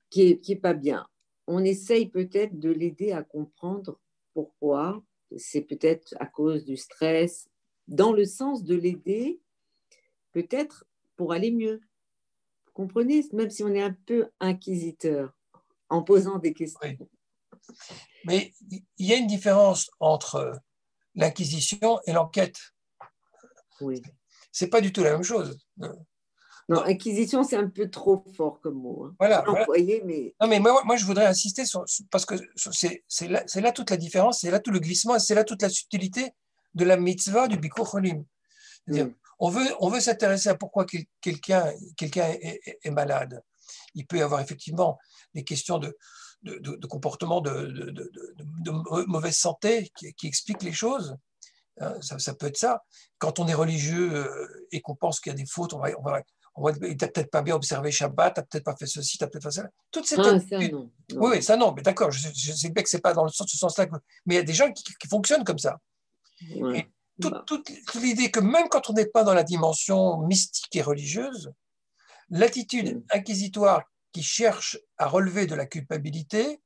qui est pas bien. On essaye peut-être de l'aider à comprendre pourquoi. C'est peut-être à cause du stress, dans le sens de l'aider, peut-être pour aller mieux. Vous comprenez? Même si on est un peu inquisiteur en posant des questions. Oui. Mais il y a une différence entre l'inquisition et l'enquête. Oui. C'est pas du tout la même chose. Non, inquisition, c'est un peu trop fort comme mot. Hein. Voilà. Mais... Non, mais moi, je voudrais insister parce que c'est là toute la différence, c'est là tout le glissement, c'est là toute la subtilité de la mitzvah du Bikur Cholim. C'est-à-dire, on veut s'intéresser à pourquoi quelqu'un est malade. Il peut y avoir effectivement des questions de comportement, de mauvaise santé qui expliquent les choses. Ça peut être ça. Quand on est religieux et qu'on pense qu'il y a des fautes, on va t'as peut-être pas bien observé Shabbat, t'as peut-être pas fait ceci, t'as peut-être pas ça. Toutes ces ça non. Oui, ça non, mais d'accord, je sais bien que c'est pas dans ce sens-là, mais il y a des gens qui fonctionnent comme ça. Ouais. Et toute l'idée que même quand on n'est pas dans la dimension mystique et religieuse, l'attitude inquisitoire qui cherche à relever de la culpabilité,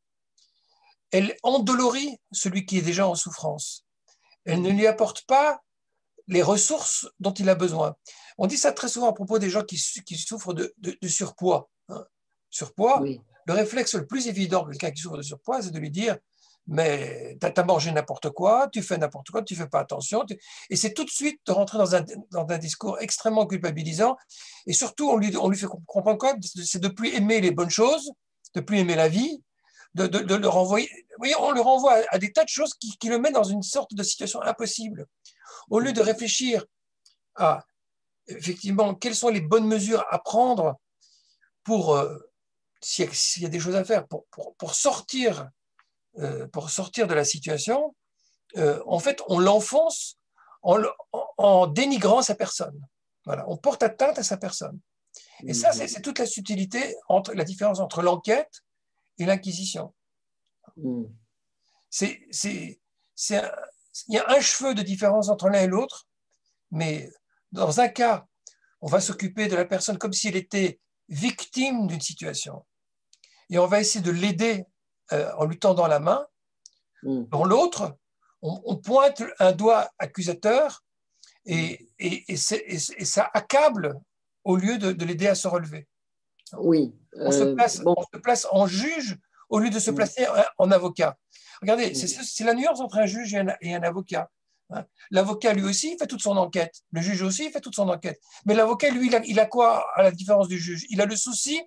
elle endolorit celui qui est déjà en souffrance. Elle ne lui apporte pas les ressources dont il a besoin. On dit ça très souvent à propos des gens qui souffrent de surpoids. Surpoids, oui. Le réflexe le plus évident de quelqu'un qui souffre de surpoids, c'est de lui dire mais tu as mangé n'importe quoi, tu fais n'importe quoi, tu ne fais pas attention. Et c'est tout de suite de rentrer dans un discours extrêmement culpabilisant. Et surtout, on lui fait comprendre quoi? C'est de ne plus aimer les bonnes choses, de ne plus aimer la vie, de le renvoyer. Oui, on le renvoie à des tas de choses qui le mettent dans une sorte de situation impossible. Au lieu de réfléchir à, effectivement, quelles sont les bonnes mesures à prendre pour, s'il y a des choses à faire, pour sortir de la situation, en fait, on l'enfonce en dénigrant sa personne. Voilà, on porte atteinte à sa personne. Et ça, c'est toute la subtilité, la différence entre l'enquête et l'inquisition. Il y a un cheveu de différence entre l'un et l'autre, mais dans un cas, on va s'occuper de la personne comme si elle était victime d'une situation. Et on va essayer de l'aider en lui tendant la main. Dans l'autre, on pointe un doigt accusateur et ça accable au lieu de l'aider à se relever. Oui. On se place en juge au lieu de se placer en avocat. Regardez, c'est la nuance entre un juge et un avocat. L'avocat, lui aussi, fait toute son enquête. Le juge aussi fait toute son enquête. Mais l'avocat, lui, il a quoi à la différence du juge? Il a le souci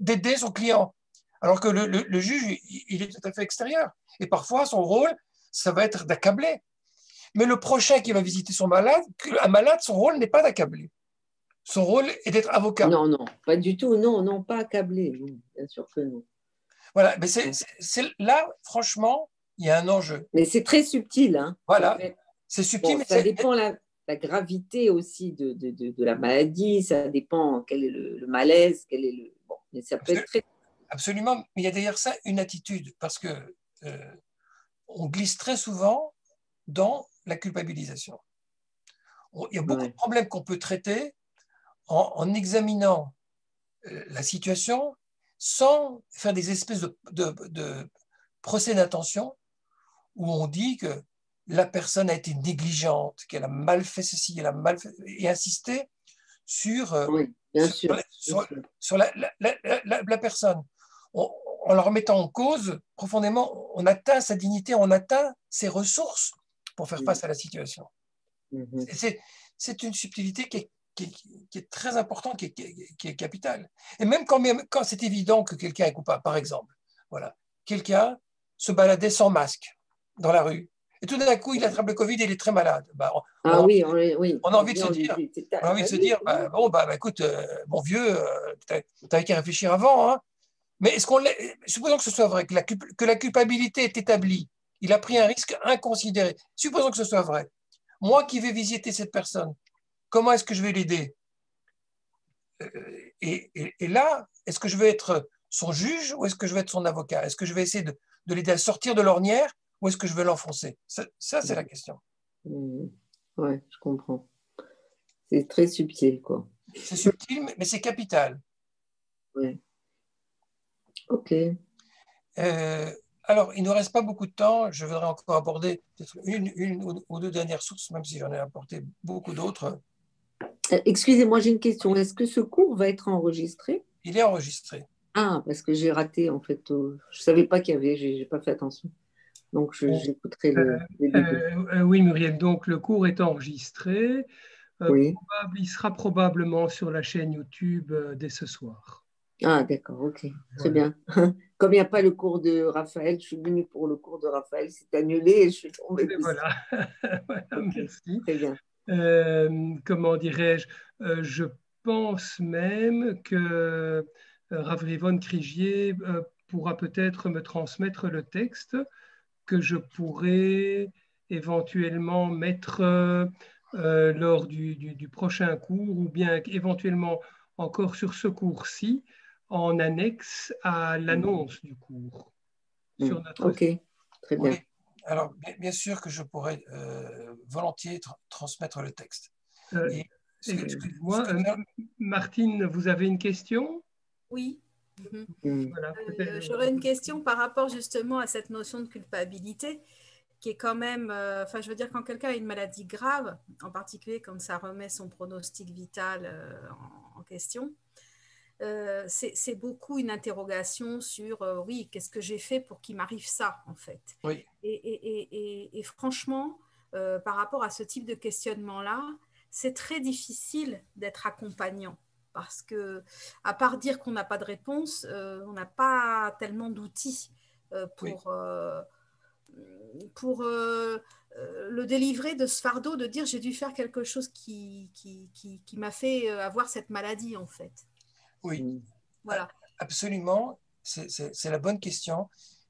d'aider son client. Alors que le juge, il est tout à fait extérieur. Et parfois, son rôle, ça va être d'accabler. Mais le prochain qui va visiter un malade, son rôle n'est pas d'accabler. Son rôle est d'être avocat. Non, pas du tout. Non, pas accabler. Bien sûr que non. Voilà, mais là, franchement, il y a un enjeu. Mais c'est très subtil. Hein. Voilà, c'est subtil. Bon, mais ça dépend la gravité aussi de la maladie, ça dépend quel est le malaise, quel est le... Bon, mais ça peut être très... Absolument, mais il y a derrière ça une attitude, parce que on glisse très souvent dans la culpabilisation. Il y a beaucoup de problèmes qu'on peut traiter en examinant la situation, sans faire des espèces de procès d'intention où on dit que la personne a été négligente, qu'elle a mal fait ceci, elle a mal fait, et insister sur, Oui, bien sur, sûr. sur la personne. En la remettant en cause, profondément, on atteint sa dignité, on atteint ses ressources pour faire face à la situation. C'est une subtilité qui est très importante, qui est capitale. Et même quand c'est évident que quelqu'un est coupable, par exemple, voilà, quelqu'un se baladait sans masque dans la rue, et tout d'un coup, il attrape le Covid et il est très malade. Bah, on a envie de se dire, écoute, mon vieux, tu avais qu'à réfléchir avant. Hein. Mais supposons que ce soit vrai, que la culpabilité est établie, il a pris un risque inconsidéré. Supposons que ce soit vrai. Moi qui vais visiter cette personne, comment est-ce que je vais l'aider? Et là, est-ce que je vais être son juge ou est-ce que je vais être son avocat? Est-ce que je vais essayer de l'aider à sortir de l'ornière ou est-ce que je vais l'enfoncer? Ça, c'est la question. Oui, je comprends. C'est très subtil, quoi. C'est subtil, mais c'est capital. Oui. OK. Alors, il ne nous reste pas beaucoup de temps. Je voudrais encore aborder peut-être une ou deux dernières sources, même si j'en ai apporté beaucoup d'autres. Excusez-moi, j'ai une question. Est-ce que ce cours va être enregistré? Il est enregistré. Ah, parce que j'ai raté, en fait. Je ne savais pas qu'il y avait, je n'ai pas fait attention. Donc, j'écouterai le début. Oui, Muriel, donc le cours est enregistré. Oui. Il sera probablement sur la chaîne YouTube dès ce soir. Ah, d'accord, ok. Très bien. Comme il n'y a pas le cours de Raphaël, je suis venue pour le cours de Raphaël, c'est annulé et je suis tombée dessus. Voilà, voilà, Okay. Merci. Très bien. Comment dirais-je, je pense même que Rav Rivon Krigier pourra peut-être me transmettre le texte que je pourrais éventuellement mettre lors du prochain cours ou bien éventuellement encore sur ce cours-ci en annexe à l'annonce du cours sur notre Ok, très bien. Oui. Alors, bien sûr que je pourrais volontiers transmettre le texte. Excusez-moi, Martine, vous avez une question? Oui. Voilà, j'aurais une question par rapport justement à cette notion de culpabilité qui est quand même, enfin je veux dire quand quelqu'un a une maladie grave, en particulier quand ça remet son pronostic vital en question, c'est beaucoup une interrogation sur oui, qu'est-ce que j'ai fait pour qu'il m'arrive ça en fait. Oui. Et franchement, par rapport à ce type de questionnement-là, c'est très difficile d'être accompagnant. Parce que, à part dire qu'on n'a pas de réponse, on n'a pas tellement d'outils pour le délivrer de ce fardeau, de dire j'ai dû faire quelque chose qui m'a fait avoir cette maladie en fait. Oui, voilà. Absolument, c'est la bonne question.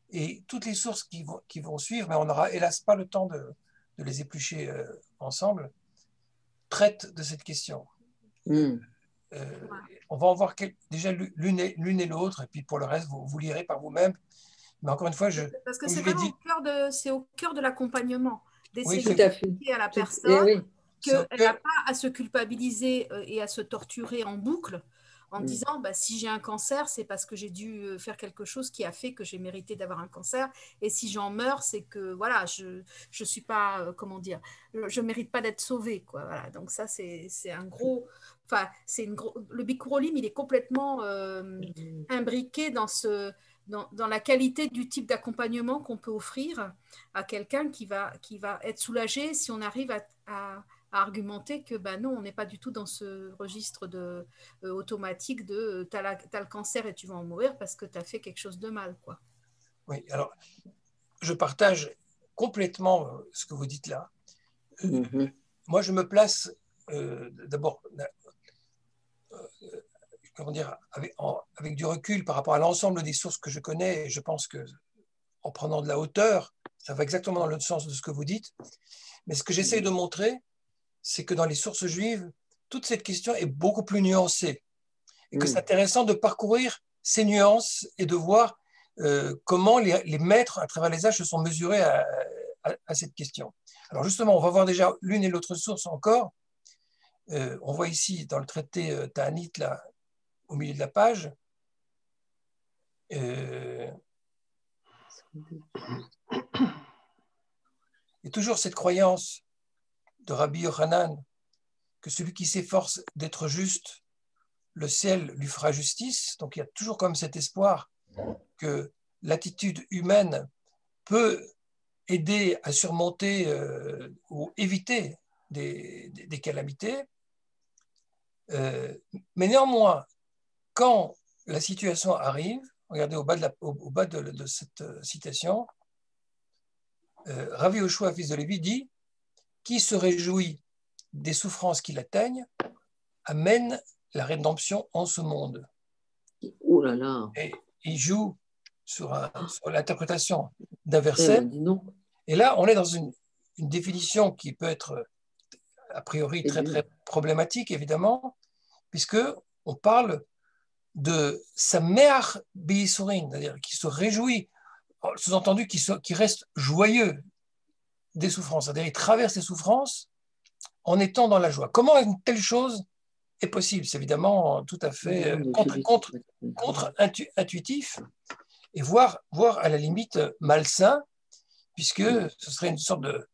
Et toutes les sources qui vont suivre, mais on n'aura hélas pas le temps de les éplucher ensemble, traitent de cette question. On va en voir déjà l'une et l'autre, et puis pour le reste, vous lirez par vous-même. Mais encore une fois, parce que c'est vraiment au cœur de l'accompagnement, d'essayer d'expliquer à la personne qu'elle n'a pas à se culpabiliser et à se torturer en boucle en disant bah, si j'ai un cancer, c'est parce que j'ai dû faire quelque chose qui a fait que j'ai mérité d'avoir un cancer. Et si j'en meurs, c'est que voilà, je suis pas, comment dire, je mérite pas d'être sauvée. Quoi. Voilà. Donc ça, c'est un gros... Enfin, le bikurolim, il est complètement imbriqué dans la qualité du type d'accompagnement qu'on peut offrir à quelqu'un qui va être soulagé si on arrive à argumenter que ben non, on n'est pas du tout dans ce registre automatique de t'as le cancer et tu vas en mourir parce que tu as fait quelque chose de mal. Quoi. Oui, alors je partage complètement ce que vous dites là. Moi, je me place d'abord comment dire, avec du recul par rapport à l'ensemble des sources que je connais, et je pense que en prenant de la hauteur, ça va exactement dans le sens de ce que vous dites. Mais ce que j'essaie de montrer, c'est que dans les sources juives, toute cette question est beaucoup plus nuancée. Et que c'est intéressant de parcourir ces nuances et de voir comment les maîtres, à travers les âges, se sont mesurés à cette question. Alors justement, on va voir déjà l'une et l'autre source encore. On voit ici, dans le traité Ta'anit, là, au milieu de la page, Et toujours cette croyance de Rabbi Yochanan que celui qui s'efforce d'être juste, le ciel lui fera justice. Donc il y a toujours comme cet espoir que l'attitude humaine peut aider à surmonter ou éviter des calamités. Mais néanmoins, quand la situation arrive, regardez au bas de cette citation, Rav Yoshua, fils de Lévi, dit « Qui se réjouit des souffrances qui l'atteignent, amène la rédemption en ce monde. » Oh là là. Et il joue sur l'interprétation d'un verset. Et là, on est dans une définition qui peut être a priori très, très problématique, évidemment, puisqu'on parle de Sameach B'Yisurin, c'est-à-dire qui se réjouit, sous-entendu qui reste joyeux des souffrances, c'est-à-dire il traverse les souffrances en étant dans la joie. Comment une telle chose est possible? C'est évidemment tout à fait contre-intuitif et voire à la limite malsain, puisque ce serait une sorte de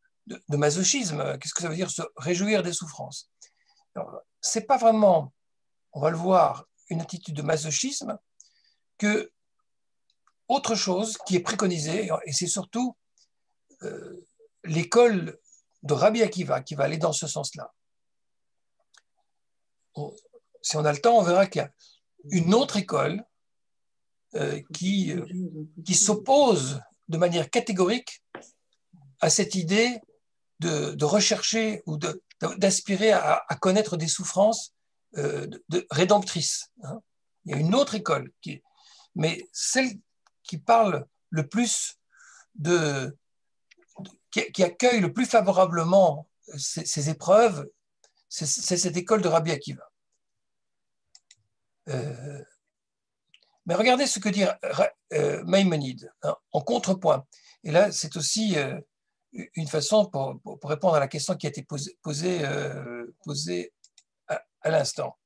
masochisme. Qu'est-ce que ça veut dire se réjouir des souffrances? Ce n'est pas vraiment, on va le voir, une attitude de masochisme que autre chose qui est préconisée, et c'est surtout l'école de Rabbi Akiva qui va aller dans ce sens-là. Si on a le temps, on verra qu'il y a une autre école qui s'oppose de manière catégorique à cette idée de rechercher ou d'aspirer à connaître des souffrances rédemptrices. Hein. Il y a une autre école, mais celle qui parle le plus qui accueille le plus favorablement ces épreuves, c'est cette école de Rabbi Akiva. Mais regardez ce que dit Maïmonide, hein, en contrepoint. Et là, c'est aussi une façon pour répondre à la question qui a été posée à l'instant.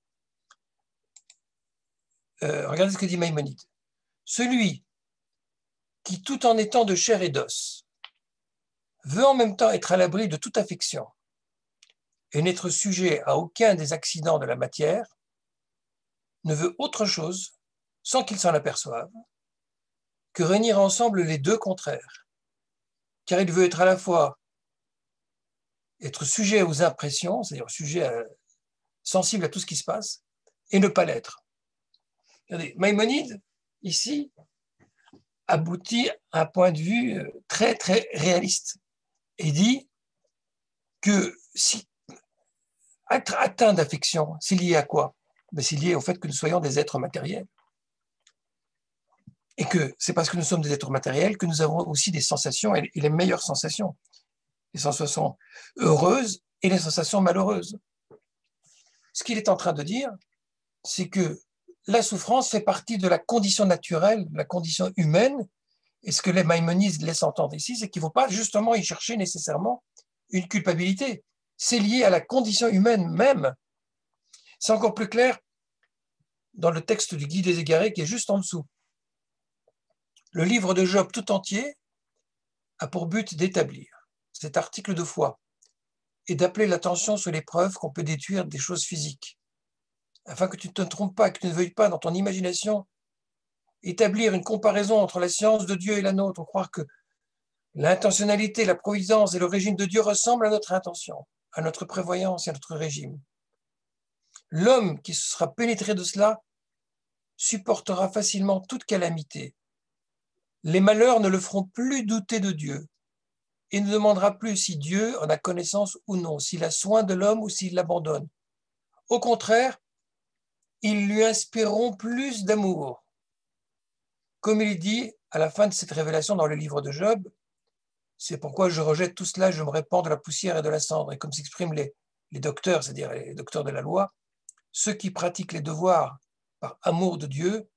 Regardez ce que dit Maïmonide. Celui qui, tout en étant de chair et d'os, veut en même temps être à l'abri de toute affection et n'être sujet à aucun des accidents de la matière, ne veut autre chose, sans qu'il s'en aperçoive, que réunir ensemble les deux contraires, car il veut être à la fois être sujet aux impressions, c'est-à-dire sensible à tout ce qui se passe, et ne pas l'être. Regardez, Maïmonide, ici, aboutit à un point de vue très, très réaliste et dit que si être atteint d'affection, c'est lié à quoi? Ben, c'est lié au fait que nous soyons des êtres matériels. Et que c'est parce que nous sommes des êtres matériels que nous avons aussi des sensations et les meilleures sensations. Les sensations heureuses et les sensations malheureuses. Ce qu'il est en train de dire, c'est que la souffrance fait partie de la condition naturelle, de la condition humaine. Et ce que les Maïmonides laissent entendre ici, c'est qu'il ne faut pas justement y chercher nécessairement une culpabilité. C'est lié à la condition humaine même. C'est encore plus clair dans le texte du Guide des Égarés qui est juste en dessous. Le livre de Job tout entier a pour but d'établir cet article de foi et d'appeler l'attention sur les preuves qu'on peut déduire des choses physiques, afin que tu ne te trompes pas, que tu ne veuilles pas dans ton imagination établir une comparaison entre la science de Dieu et la nôtre, croire que l'intentionnalité, la providence et le régime de Dieu ressemblent à notre intention, à notre prévoyance et à notre régime. L'homme qui se sera pénétré de cela supportera facilement toute calamité. Les malheurs ne le feront plus douter de Dieu et ne demandera plus si Dieu en a connaissance ou non, s'il a soin de l'homme ou s'il l'abandonne. Au contraire, ils lui inspireront plus d'amour. Comme il dit à la fin de cette révélation dans le livre de Job, c'est pourquoi je rejette tout cela, je me répands de la poussière et de la cendre. Et comme s'expriment les docteurs, c'est-à-dire les docteurs de la loi, ceux qui pratiquent les devoirs par amour de Dieu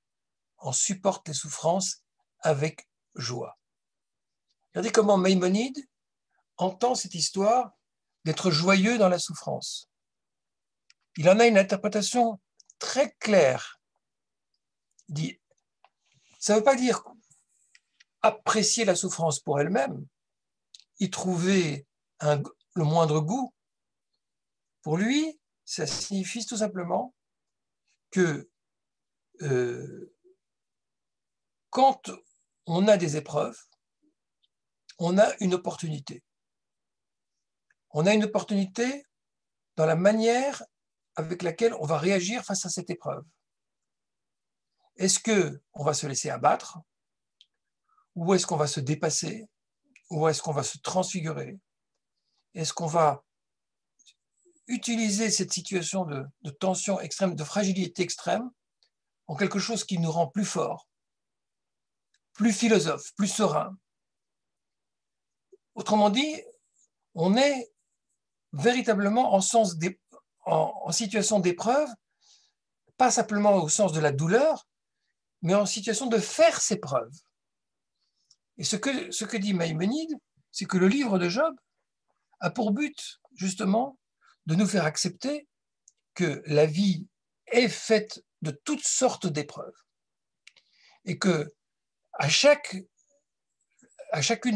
en supportent les souffrances avec joie. Regardez comment Maïmonide entend cette histoire d'être joyeux dans la souffrance. Il en a une interprétation très claire. Il dit Ça ne veut pas dire apprécier la souffrance pour elle-même, y trouver le moindre goût. Pour lui, ça signifie tout simplement que quand on a des épreuves, on a une opportunité. On a une opportunité dans la manière avec laquelle on va réagir face à cette épreuve. Est-ce qu'on va se laisser abattre? Ou est-ce qu'on va se dépasser? Ou est-ce qu'on va se transfigurer? Est-ce qu'on va utiliser cette situation de tension extrême, de fragilité extrême, en quelque chose qui nous rend plus forts, plus philosophes, plus sereins? Autrement dit, on est véritablement en situation d'épreuve, pas simplement au sens de la douleur, mais en situation de faire ses preuves. Et ce que dit Maïmonide, c'est que le livre de Job a pour but, justement, de nous faire accepter que la vie est faite de toutes sortes d'épreuves et que à chacune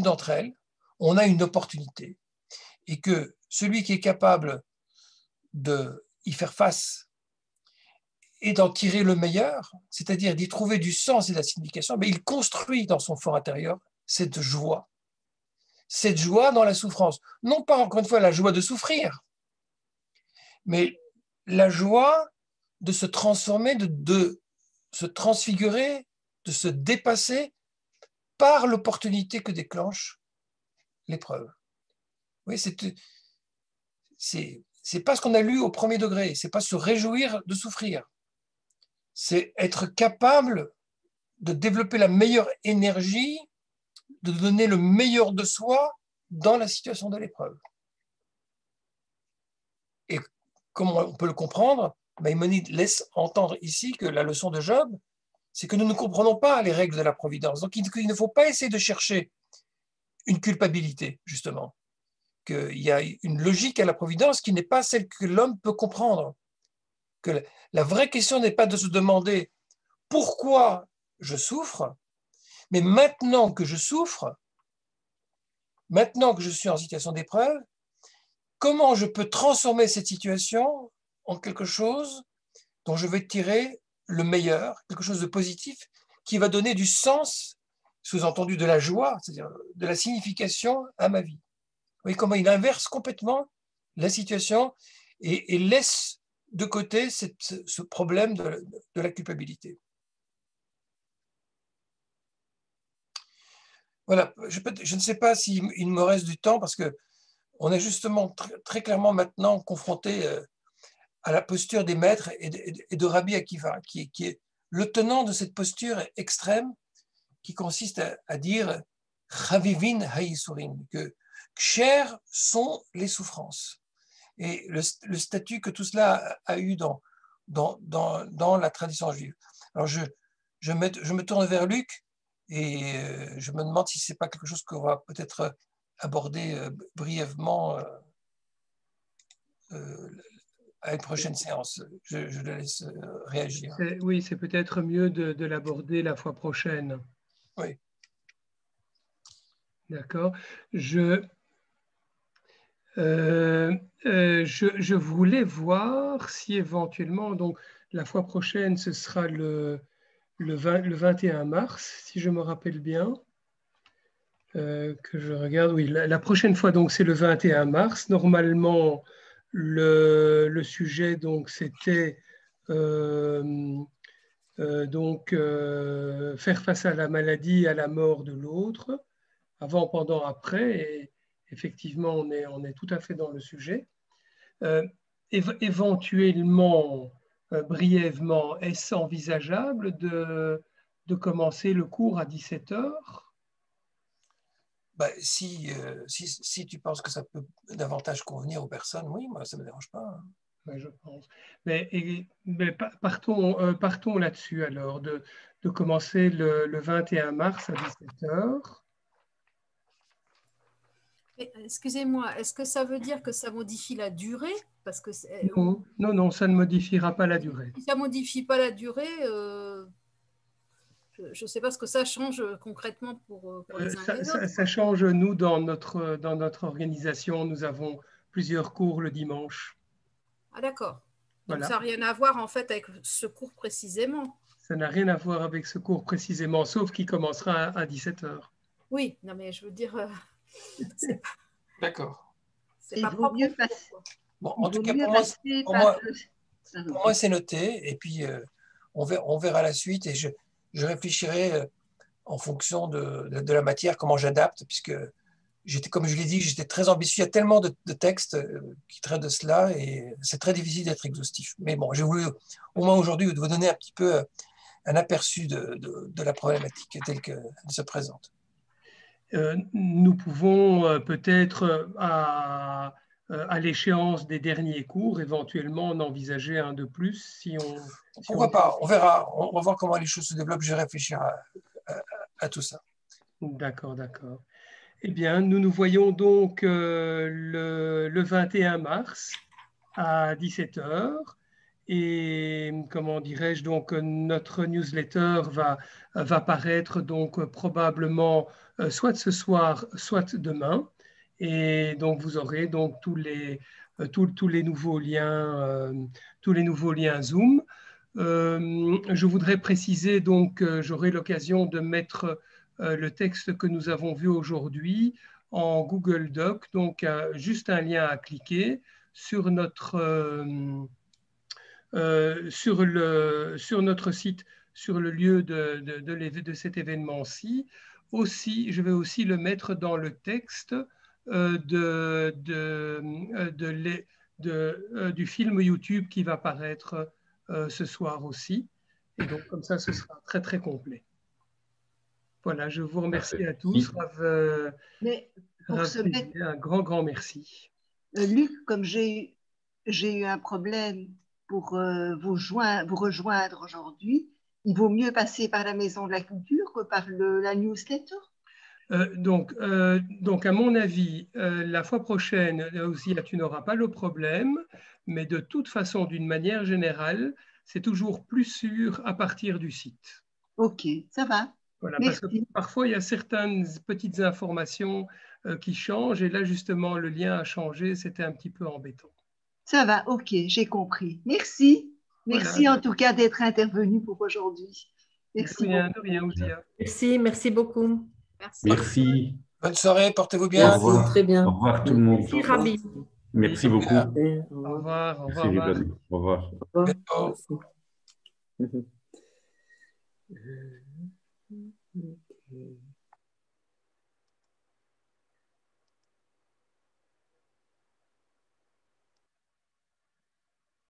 d'entre elles, on a une opportunité et que celui qui est capable d'y faire face et d'en tirer le meilleur, c'est-à-dire d'y trouver du sens et de la signification, il construit dans son fort intérieur cette joie dans la souffrance. Non pas, encore une fois, la joie de souffrir, mais la joie de se transformer, de se transfigurer, de se dépasser par l'opportunité que déclenche l'épreuve. Oui, c'est pas ce qu'on a lu au premier degré, c'est pas se réjouir de souffrir, c'est être capable de développer la meilleure énergie, de donner le meilleur de soi dans la situation de l'épreuve. Et comme on peut le comprendre, Maïmonide laisse entendre ici que la leçon de Job, c'est que nous ne comprenons pas les règles de la providence. Donc il ne faut pas essayer de chercher une culpabilité, justement. Qu'il y a une logique à la providence qui n'est pas celle que l'homme peut comprendre. Que la vraie question n'est pas de se demander pourquoi je souffre, mais maintenant que je souffre, maintenant que je suis en situation d'épreuve, comment je peux transformer cette situation en quelque chose dont je vais tirer le meilleur, quelque chose de positif qui va donner du sens, sous-entendu de la joie, c'est-à-dire de la signification à ma vie. Vous voyez comment il inverse complètement la situation et laisse de côté ce problème de la culpabilité. Voilà, je ne sais pas s'il me reste du temps parce qu'on est justement très clairement maintenant confronté à la posture des maîtres et de Rabbi Akiva, qui est le tenant de cette posture extrême qui consiste à dire « Chavivin haïsurim », que chères sont les souffrances. Et le statut que tout cela a eu dans la tradition juive. Alors je me tourne vers Luc et je me demande si ce n'est pas quelque chose qu'on va peut-être aborder brièvement à une prochaine séance. Je le laisse réagir. Oui, c'est peut-être mieux de l'aborder la fois prochaine. Oui. D'accord. Je voulais voir si éventuellement, donc la fois prochaine, ce sera le 21 mars, si je me rappelle bien. Que je regarde, oui, la prochaine fois, donc, c'est le 21 mars. Normalement, le sujet, donc, c'était faire face à la maladie et à la mort de l'autre, avant, pendant, après, et effectivement, on est tout à fait dans le sujet. Éventuellement, brièvement, est-ce envisageable de commencer le cours à 17 h? Si tu penses que ça peut davantage convenir aux personnes, oui, moi, ça ne me dérange pas. Oui, je pense. Mais partons là-dessus alors, de commencer le 21 mars à 17 h. Excusez-moi, est-ce que ça veut dire que ça modifie la durée? Parce que non, ça ne modifiera pas la durée. Si ça ne modifie pas la durée, Je ne sais pas ce que ça change concrètement pour les uns et les autres. Ça change, nous, dans notre organisation, nous avons plusieurs cours le dimanche. Ah d'accord. Donc Voilà. ça n'a rien à voir en fait avec ce cours précisément. Ça n'a rien à voir avec ce cours précisément, sauf qu'il commencera à 17h. Oui, non mais je veux dire... D'accord. C'est pas propre. Bon, en tout cas, pour moi c'est noté. Et puis, on verra la suite. Et je réfléchirai en fonction de la matière, comment j'adapte, puisque, comme je l'ai dit, j'étais très ambitieux. Il y a tellement de textes qui traitent de cela et c'est très difficile d'être exhaustif. Mais bon, j'ai voulu, au moins aujourd'hui, vous donner un petit peu un aperçu de la problématique telle qu'elle se présente. Nous pouvons peut-être à l'échéance des derniers cours, éventuellement en envisager un de plus. Pourquoi pas, on verra, on va voir comment les choses se développent, je vais réfléchir à tout ça. D'accord, d'accord. Eh bien, nous nous voyons donc le 21 mars à 17h. Et comment dirais-je, donc notre newsletter va paraître donc probablement soit ce soir, soit demain. Et donc vous aurez donc tous les nouveaux liens, Zoom. Je voudrais préciser donc, j'aurai l'occasion de mettre le texte que nous avons vu aujourd'hui en Google Doc, donc juste un lien à cliquer sur notre site, sur le lieu de cet événement-ci. Aussi, je vais aussi le mettre dans le texte du film YouTube qui va paraître ce soir aussi. Et donc, comme ça, ce sera très, très complet. Voilà, je vous remercie à tous. Mais pour un grand, grand merci. Luc, comme j'ai eu un problème pour vous rejoindre aujourd'hui, il vaut mieux passer par la Maison de la Culture que par la newsletter. Donc, à mon avis, la fois prochaine, aussi, là, tu n'auras pas le problème, mais de toute façon, d'une manière générale, c'est toujours plus sûr à partir du site. Ok, ça va. Voilà, parce que parfois, il y a certaines petites informations qui changent, et là, justement, le lien a changé, c'était un petit peu embêtant. Ça va, ok, j'ai compris. Merci. Merci voilà. En tout cas d'être intervenu pour aujourd'hui. Merci beaucoup. De rien, Ouzia. Merci beaucoup. Merci. Bonne soirée, portez-vous bien. Au revoir. Très bien. Au revoir tout le monde. Merci, Rabi. Merci beaucoup. Au revoir. Au revoir. Au revoir. Au revoir.